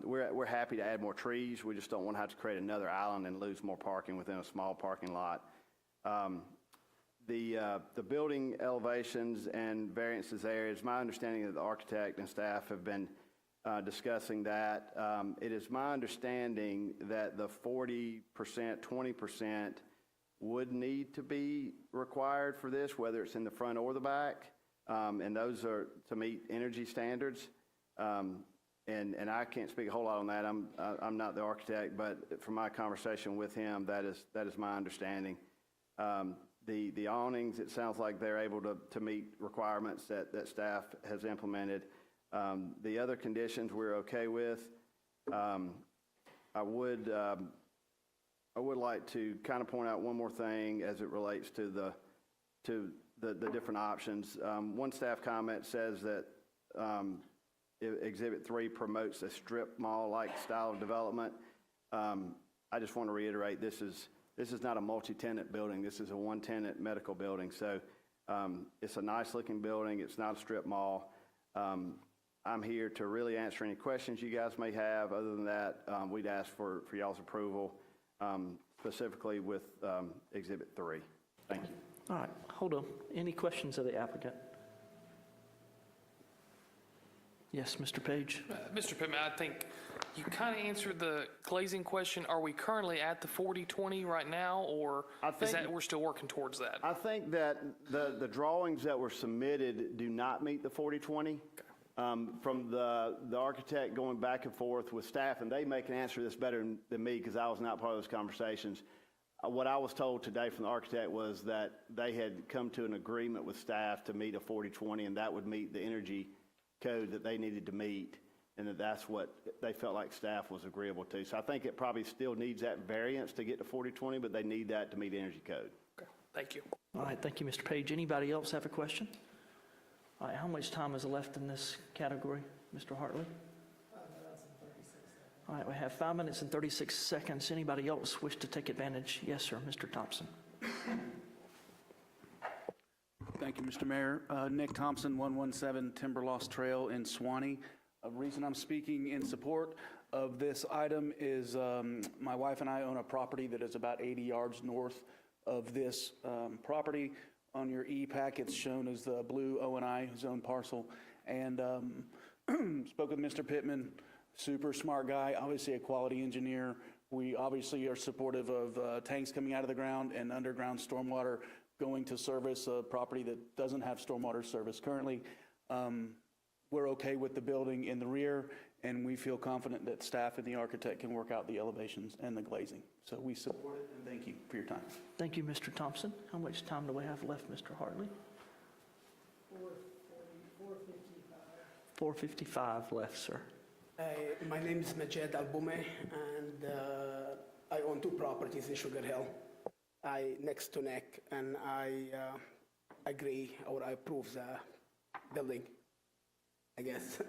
We're happy to add more trees. We just don't want to have to create another island and lose more parking within a small parking lot. The building elevations and variances there, it's my understanding that the architect and staff have been discussing that. It is my understanding that the 40%, 20% would need to be required for this, whether it's in the front or the back, and those are to meet energy standards. And I can't speak a whole lot on that. I'm not the architect, but from my conversation with him, that is my understanding. The awnings, it sounds like they're able to meet requirements that staff has implemented. The other conditions we're okay with. I would like to kind of point out one more thing as it relates to the different options. One staff comment says that Exhibit 3 promotes a strip mall-like style of development. I just want to reiterate, this is not a multi-tenant building. This is a one-tenant medical building. So it's a nice-looking building. It's not a strip mall. I'm here to really answer any questions you guys may have. Other than that, we'd ask for y'all's approval, specifically with Exhibit 3. Thank you. All right, hold on. Any questions of the applicant? Yes, Mr. Page. Mr. Pittman, I think you kind of answered the glazing question. Are we currently at the 40-20 right now, or is that we're still working towards that? I think that the drawings that were submitted do not meet the 40-20. From the architect going back and forth with staff, and they may can answer this better than me because I was not part of those conversations. What I was told today from the architect was that they had come to an agreement with staff to meet a 40-20, and that would meet the energy code that they needed to meet, and that's what they felt like staff was agreeable to. So I think it probably still needs that variance to get to 40-20, but they need that to meet energy code. Okay, thank you. All right, thank you, Mr. Page. Anybody else have a question? All right, how much time is left in this category, Mr. Hartley? All right, we have 5 minutes and 36 seconds. Anybody else wish to take advantage? Yes, sir, Mr. Thompson. Thank you, Mr. Mayor. Nick Thompson, 117 Timberlost Trail in Swanee. The reason I'm speaking in support of this item is my wife and I own a property that is about 80 yards north of this property. On your E-Pack, it's shown as the blue O&I zone parcel. And spoke with Mr. Pittman, super smart guy, obviously a quality engineer. We obviously are supportive of tanks coming out of the ground and underground stormwater going to service a property that doesn't have stormwater service currently. We're okay with the building in the rear, and we feel confident that staff and the architect can work out the elevations and the glazing. So we support it, and thank you for your time. Thank you, Mr. Thompson. How much time do we have left, Mr. Hartley? 4:55 left, sir. My name is Majed Alboume, and I own 2 properties in Sugar Hill, next to Nick, and I agree or I approve the building, I guess.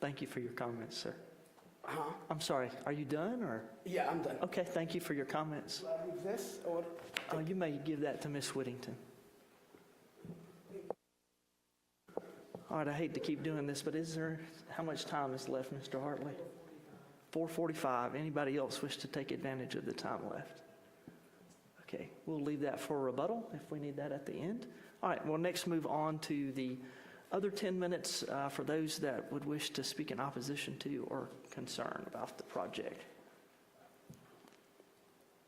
Thank you for your comments, sir. Huh? I'm sorry, are you done, or? Yeah, I'm done. Okay, thank you for your comments. Do I leave this, or? You may give that to Ms. Whittington. All right, I hate to keep doing this, but how much time is left, Mr. Hartley? 4:45. Anybody else wish to take advantage of the time left? Okay, we'll leave that for rebuttal if we need that at the end. All right, we'll next move on to the other 10 minutes for those that would wish to speak in opposition to or concern about the project.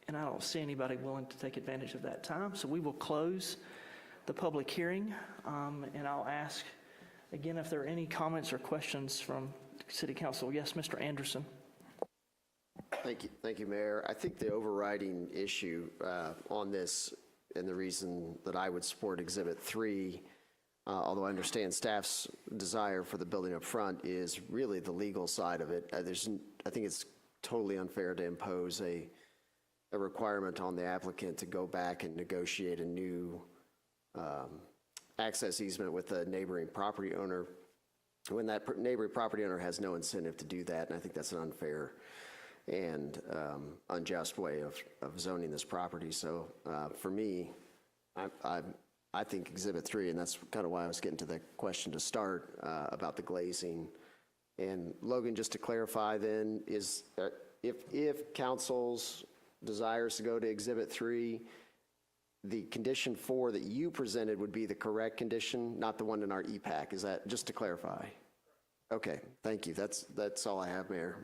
And I don't see anybody willing to take advantage of that time, so we will close the public hearing, and I'll ask again if there are any comments or questions from City Council. Yes, Mr. Anderson. Thank you, Mayor. I think the overriding issue on this, and the reason that I would support Exhibit 3, although I understand staff's desire for the building up front, is really the legal side of it. I think it's totally unfair to impose a requirement on the applicant to go back and negotiate a new access easement with a neighboring property owner when that neighboring property owner has no incentive to do that. And I think that's an unfair and unjust way of zoning this property. So for me, I think Exhibit 3, and that's kind of why I was getting to the question to start about the glazing. And Logan, just to clarify then, is if council's desires to go to Exhibit 3, the condition 4 that you presented would be the correct condition, not the one in our E-Pack. Is that, just to clarify? Okay, thank you. That's all I have, Mayor.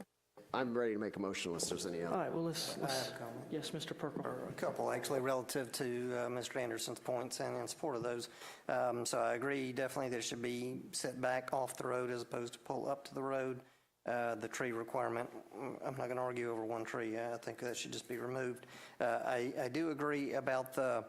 I'm ready to make a motion unless there's any other. All right, well, let's I have a comment. yes, Mr. Perkle. Or a couple, actually, relative to Mr. Anderson's points and in support of those. So I agree definitely that it should be set back off the road as opposed to pull up to the road. The tree requirement, I'm not going to argue over one tree. I think that should just be removed. I do agree about the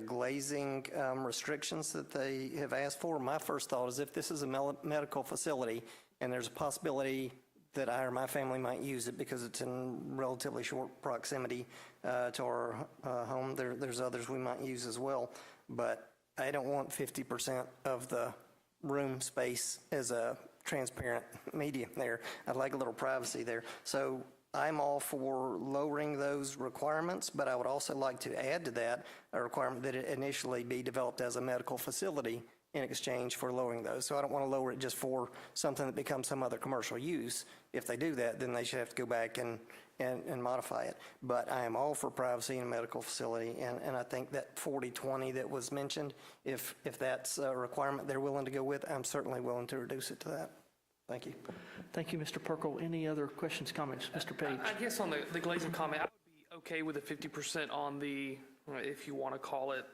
glazing restrictions that they have asked for. My first thought is if this is a medical facility and there's a possibility that I or my family might use it because it's in relatively short proximity to our home, there's others we might use as well. But I don't want 50% of the room space as a transparent medium there. I'd like a little privacy there. So I'm all for lowering those requirements, but I would also like to add to that a requirement that it initially be developed as a medical facility in exchange for lowering those. So I don't want to lower it just for something that becomes some other commercial use. If they do that, then they should have to go back and modify it. But I am all for privacy in a medical facility, and I think that 40/20 that was mentioned, if that's a requirement they're willing to go with, I'm certainly willing to reduce it to that. Thank you. Thank you, Mr. Perkle. Any other questions, comments? Mr. Page. I guess on the glazing comment, I would be okay with the 50% on the, if you want to call it,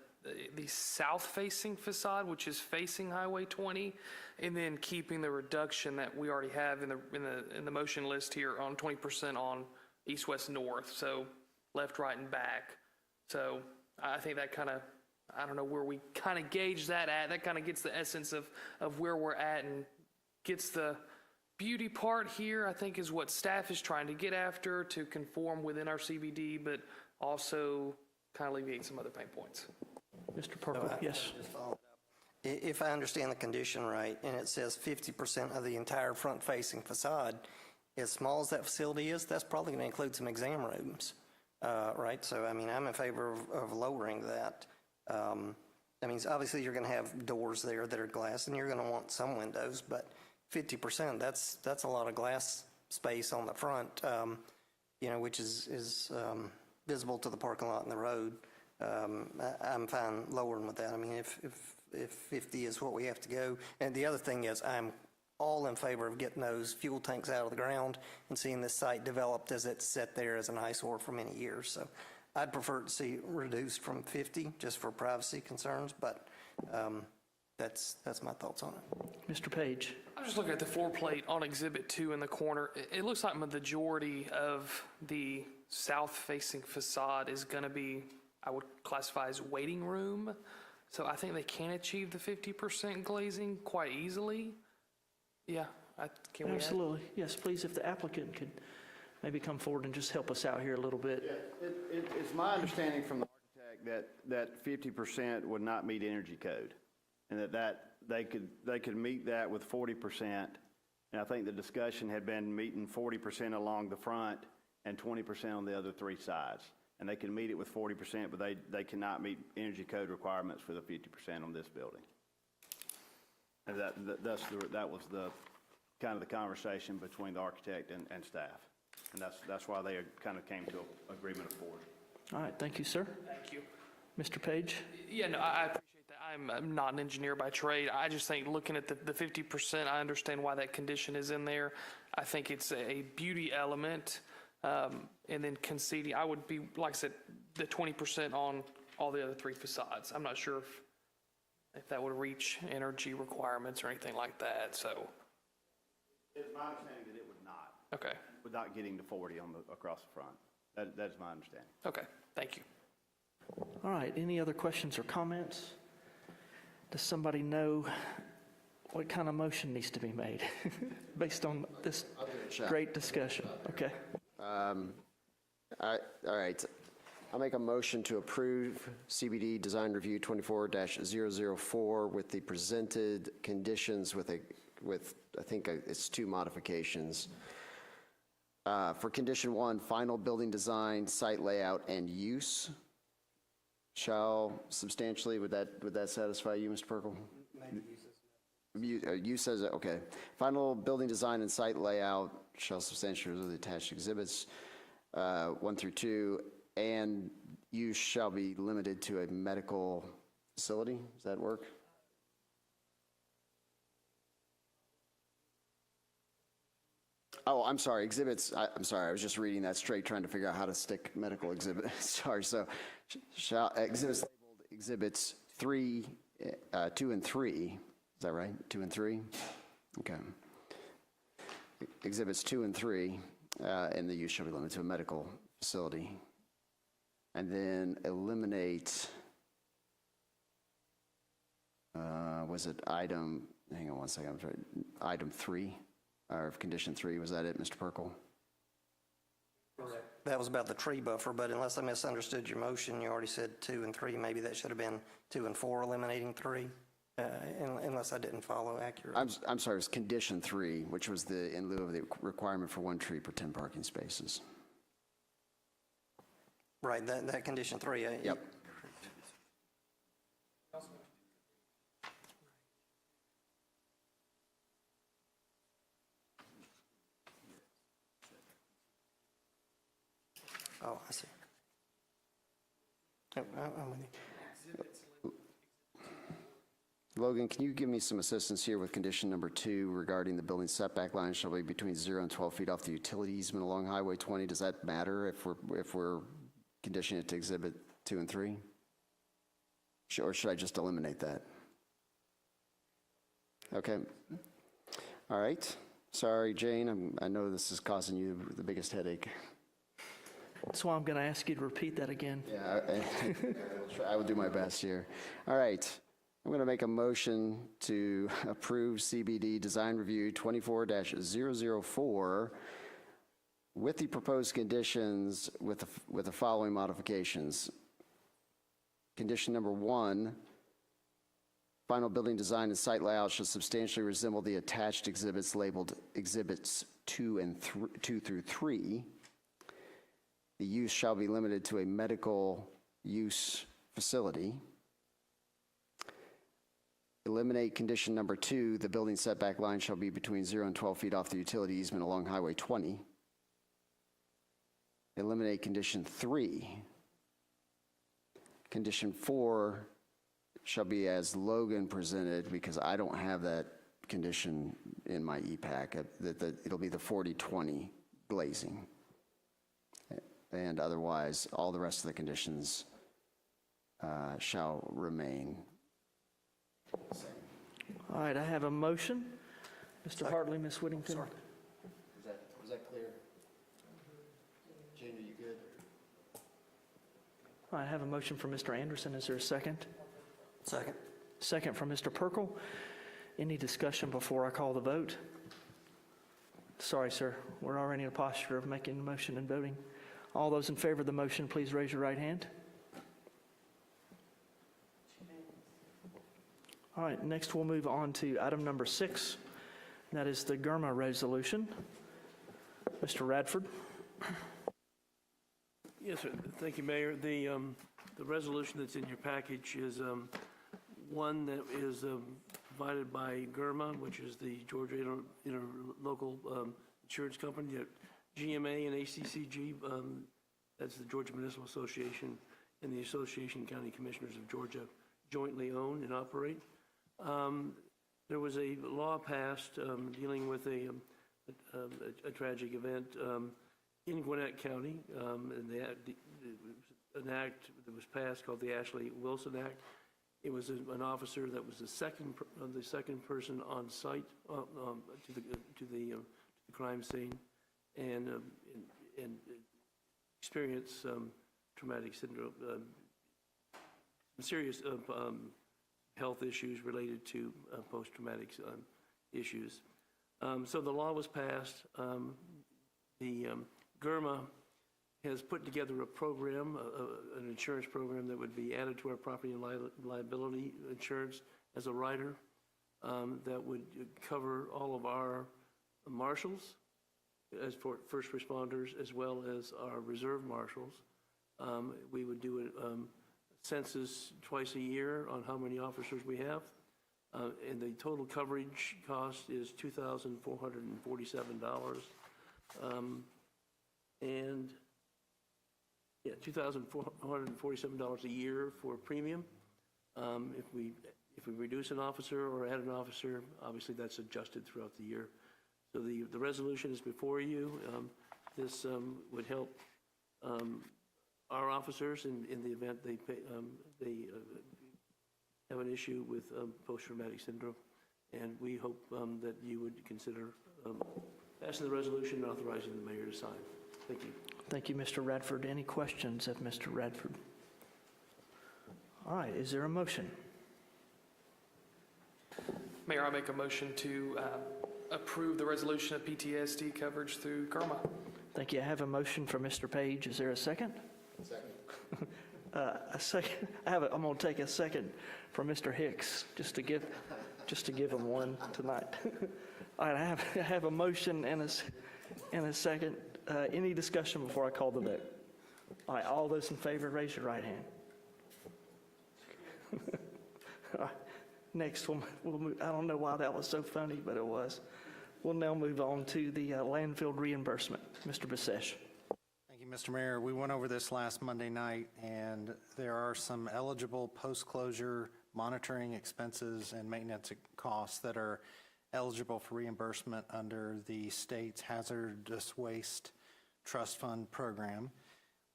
the south-facing facade, which is facing Highway 20, and then keeping the reduction that we already have in the motion list here on 20% on east, west, north, so left, right, and back. So I think that kind of, I don't know where we kind of gauge that at. That kind of gets the essence of where we're at and gets the beauty part here, I think, is what staff is trying to get after to conform within our CBD, but also kind of alleviate some other pain points. Mr. Perkle, yes. If I understand the condition right, and it says 50% of the entire front-facing facade, as small as that facility is, that's probably going to include some exam rooms, right? So, I mean, I'm in favor of lowering that. I mean, obviously, you're going to have doors there that are glass, and you're going to want some windows, but 50%, that's a lot of glass space on the front, which is visible to the parking lot and the road. I'm fine lowering with that. I mean, if 50 is what we have to go. And the other thing is, I'm all in favor of getting those fuel tanks out of the ground and seeing this site developed as it's sat there as an eyesore for many years. So I'd prefer to see it reduced from 50 just for privacy concerns, but that's my thoughts on it. Mr. Page? I'm just looking at the floor plate on Exhibit 2 in the corner. It looks like the majority of the south-facing facade is going to be, I would classify as waiting room. So I think they can achieve the 50% glazing quite easily. Yeah, can we add? Absolutely. Yes, please, if the applicant could maybe come forward and just help us out here a little bit. Yeah, it's my understanding from the architect that 50% would not meet energy code, and that they could meet that with 40%. And I think the discussion had been meeting 40% along the front and 20% on the other three sides. And they can meet it with 40%, but they cannot meet energy code requirements for the 50% on this building. And that was the kind of the conversation between the architect and staff. And that's why they kind of came to an agreement of 40. All right, thank you, sir. Thank you. Mr. Page? Yeah, no, I appreciate that. I'm not an engineer by trade. I just think looking at the 50%, I understand why that condition is in there. I think it's a beauty element. And then conceding, I would be, like I said, the 20% on all the other three facades. I'm not sure if that would reach energy requirements or anything like that, so. It's my understanding that it would not. Okay. Without getting to 40 across the front. That's my understanding. Okay, thank you. All right, any other questions or comments? Does somebody know what kind of motion needs to be made based on this great discussion? Okay. All right. I'll make a motion to approve CBD Design Review 24-004 with the presented conditions with I think it's two modifications. For condition 1, final building design, site layout, and use shall substantially, would that satisfy you, Mr. Perkle? You says, okay. Final building design and site layout shall substantially the attached exhibits 1 through 2, and use shall be limited to a medical facility. Does that work? Oh, I'm sorry, exhibits, I'm sorry, I was just reading that straight, trying to figure out how to stick medical exhibit. Sorry, so exhibits labeled exhibits 2 and 3, is that right? 2 and 3? Okay. Exhibits 2 and 3, and the use shall be limited to a medical facility. And then eliminate, was it item, hang on one second, I'm sorry, item 3, or condition 3, was that it, Mr. Perkle? That was about the tree buffer, but unless I misunderstood your motion, you already said 2 and 3. Maybe that should have been 2 and 4, eliminating 3, unless I didn't follow accurately. I'm sorry, it was condition 3, which was in lieu of the requirement for 1 tree per 10 parking spaces. Right, that condition 3. Yep. Oh, I see. I'm with you. Logan, can you give me some assistance here with condition number 2 regarding the building setback line shall be between 0 and 12 feet off the utility easement along Highway 20? Does that matter if we're conditioning it to exhibit 2 and 3? Or should I just eliminate that? Okay. All right. Sorry, Jane. I know this is causing you the biggest headache. That's why I'm going to ask you to repeat that again. Yeah, I will do my best here. All right. I'm going to make a motion to approve CBD Design Review 24-004 with the proposed conditions with the following modifications. Condition number 1, Final building design and site layout shall substantially resemble the attached exhibits labeled Exhibits 2 through 3. The use shall be limited to a medical use facility. Eliminate condition number 2, the building setback line shall be between 0 and 12 feet off the utility easement along Highway 20. Eliminate condition 3. Condition 4 shall be as Logan presented, because I don't have that condition in my EPAC, it'll be the 40-20 glazing. And otherwise, all the rest of the conditions shall remain. All right, I have a motion. Mr. Hartley, Ms. Whittington. Was that clear? Jane, are you good? I have a motion from Mr. Anderson. Is there a second? Second. Second from Mr. Perkel. Any discussion before I call the vote? Sorry, sir. We're already in a posture of making the motion and voting. All those in favor of the motion, please raise your right hand. All right, next we'll move on to item number 6. That is the GERMA resolution. Mr. Radford. Yes, sir. Thank you, Mayor. The resolution that's in your package is one that is provided by GERMA, which is the Georgia Interlocal Insurance Company, that GMA and ACCG, that's the Georgia Municipal Association, and the Association of County Commissioners of Georgia jointly own and operate. There was a law passed dealing with a tragic event in Gwinnett County, and an act that was passed called the Ashley Wilson Act. It was an officer that was the second person on site to the crime scene, and experienced traumatic syndrome, serious health issues related to post-traumatic issues. So the law was passed. The GERMA has put together a program, an insurance program that would be added to our property and liability insurance as a rider that would cover all of our marshals, as for first responders, as well as our reserve marshals. We would do a census twice a year on how many officers we have. And the total coverage cost is $2,447. And yeah, $2,447 a year for premium. If we reduce an officer or add an officer, obviously that's adjusted throughout the year. So the resolution is before you. This would help our officers in the event they have an issue with post-traumatic syndrome. And we hope that you would consider passing the resolution and authorizing the mayor to sign. Thank you. Thank you, Mr. Radford. Any questions of Mr. Radford? All right, is there a motion? Mayor, I make a motion to approve the resolution of PTSD coverage through GERMA. Thank you. I have a motion from Mr. Page. Is there a second? Second. A second. I'm going to take a second from Mr. Hicks, just to give him one tonight. All right, I have a motion and a second. Any discussion before I call the vote? All right, all those in favor, raise your right hand. All right, next, we'll move. I don't know why that was so funny, but it was. We'll now move on to the landfill reimbursement. Mr. Besesh. Thank you, Mr. Mayor. We went over this last Monday night, and there are some eligible post-closure monitoring expenses and maintenance costs that are eligible for reimbursement under the state's Hazardous Waste Trust Fund program.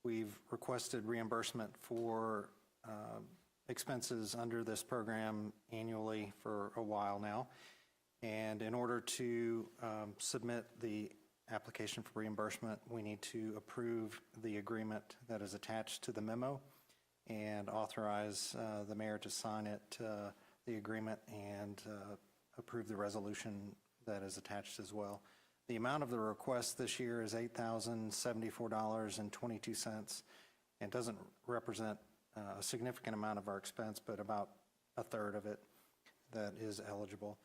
We've requested reimbursement for expenses under this program annually for a while now. And in order to submit the application for reimbursement, we need to approve the agreement that is attached to the memo and authorize the mayor to sign it, the agreement, and approve the resolution that is attached as well. The amount of the request this year is $8,074.22, and doesn't represent a significant amount of our expense, but about a third of it. that is eligible.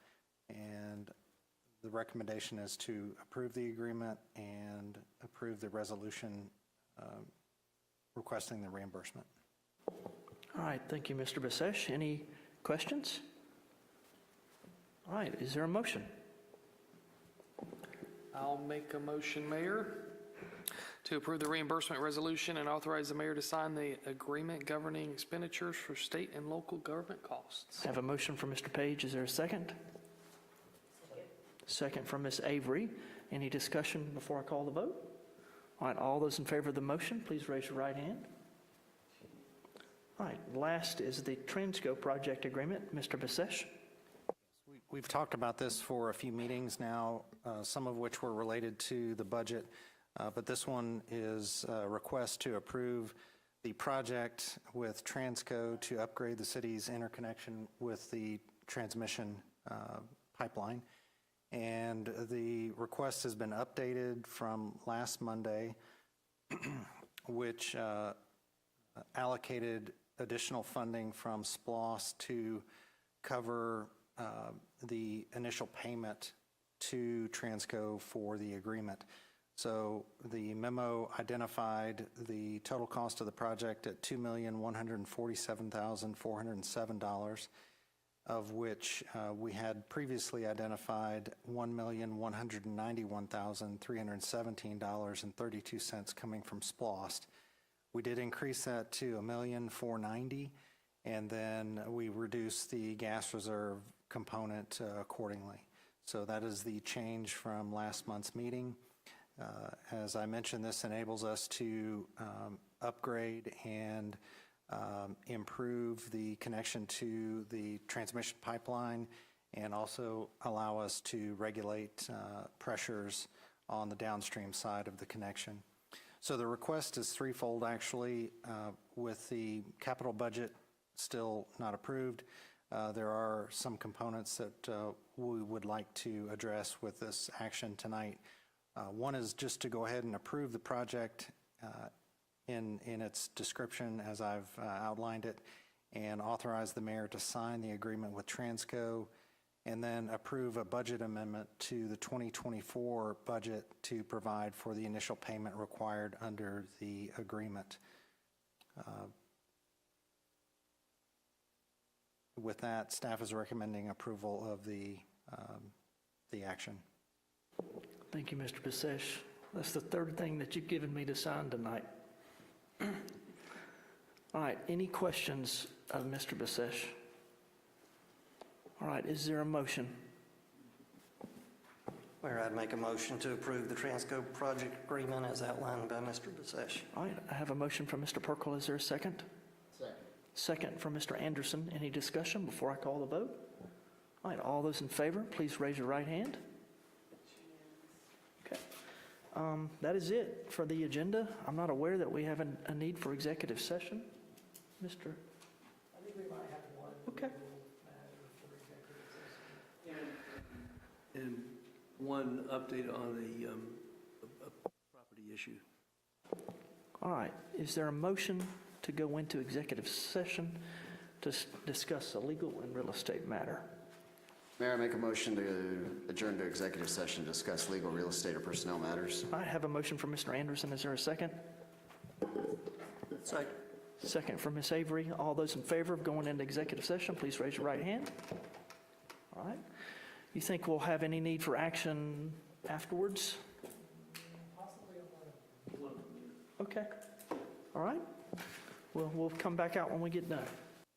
And the recommendation is to approve the agreement and approve the resolution requesting the reimbursement. All right, thank you, Mr. Basesh. Any questions? All right, is there a motion? I'll make a motion, Mayor, to approve the reimbursement resolution and authorize the mayor to sign the agreement governing expenditures for state and local government costs. I have a motion from Mr. Page. Is there a second? Second from Ms. Avery. Any discussion before I call the vote? All right, all those in favor of the motion, please raise your right hand. All right, last is the Transco project agreement. Mr. Basesh. We've talked about this for a few meetings now, some of which were related to the budget, but this one is a request to approve the project with Transco to upgrade the city's interconnection with the transmission pipeline. And the request has been updated from last Monday, which allocated additional funding from SPLOST to cover the initial payment to Transco for the agreement. So the memo identified the total cost of the project at $2,147,407, of which we had previously identified $1,191,317.32 coming from SPLOST. We did increase that to $1,490,000, and then we reduced the gas reserve component accordingly. So that is the change from last month's meeting. As I mentioned, this enables us to upgrade and improve the connection to the transmission pipeline and also allow us to regulate pressures on the downstream side of the connection. So the request is threefold, actually. With the capital budget still not approved, there are some components that we would like to address with this action tonight. One is just to go ahead and approve the project in its description as I've outlined it, and authorize the mayor to sign the agreement with Transco, and then approve a budget amendment to the 2024 budget to provide for the initial payment required under the agreement. With that, staff is recommending approval of the action. Thank you, Mr. Basesh. That's the third thing that you've given me to sign tonight. All right, any questions of Mr. Basesh? All right, is there a motion? Mayor, I'd make a motion to approve the Transco project agreement as outlined by Mr. Basesh. All right, I have a motion from Mr. Perkle. Is there a second? Second. Second from Mr. Anderson. Any discussion before I call the vote? All right, all those in favor, please raise your right hand. Okay. That is it for the agenda. I'm not aware that we have a need for executive session. Mr. I think we might have one. Okay. And one update on a property issue. All right, is there a motion to go into executive session to discuss a legal and real estate matter? Mayor, I make a motion to adjourn to executive session to discuss legal, real estate, or personnel matters. I have a motion from Mr. Anderson. Is there a second? Second. Second from Ms. Avery. All those in favor of going into executive session, please raise your right hand. All right. You think we'll have any need for action afterwards? Okay. All right. We'll come back out when we get done.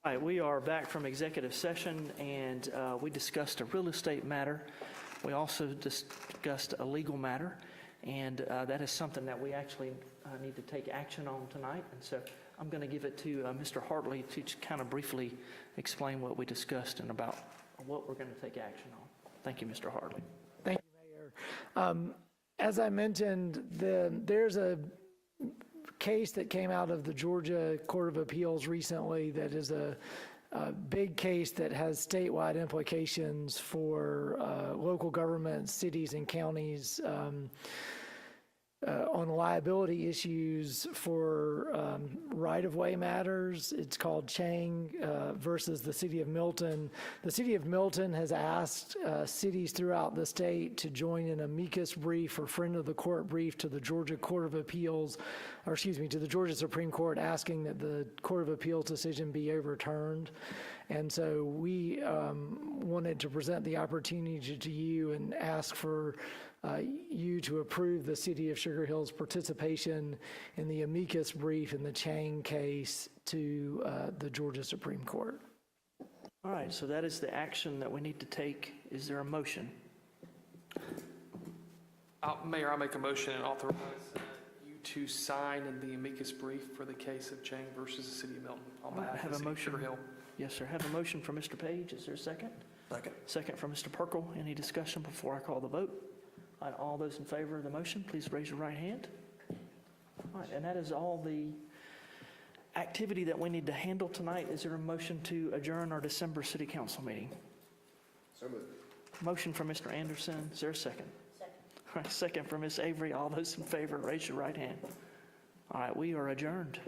All right, we are back from executive session, and we discussed a real estate matter. We also discussed a legal matter, and that is something that we actually need to take action on tonight. And so I'm going to give it to Mr. Hartley to kind of briefly explain what we discussed and about what we're going to take action on. Thank you, Mr. Hartley. Thank you, Mayor. As I mentioned, there's a case that came out of the Georgia Court of Appeals recently that is a big case that has statewide implications for local governments, cities, and counties. on liability issues for right-of-way matters. It's called Chang versus the City of Milton. The City of Milton has asked cities throughout the state to join an amicus brief or friend of the court brief to the Georgia Court of Appeals, or excuse me, to the Georgia Supreme Court, asking that the Court of Appeals decision be overturned. And so we wanted to present the opportunity to you and ask for you to approve the City of Sugar Hill's participation in the amicus brief in the Chang case to the Georgia Supreme Court. All right, so that is the action that we need to take. Is there a motion? Mayor, I'll make a motion and authorize you to sign in the amicus brief for the case of Chang versus the City of Milton on behalf of the City of Sugar Hill. Yes, sir. Have a motion from Mr. Page. Is there a second? Second. Second from Mr. Perkle. Any discussion before I call the vote? All right, all those in favor of the motion, please raise your right hand. All right, and that is all the activity that we need to handle tonight. Is there a motion to adjourn our December City Council meeting? So moved. Motion from Mr. Anderson. Is there a second? Second. All right, second from Ms. Avery. All those in favor, raise your right hand. All right, we are adjourned.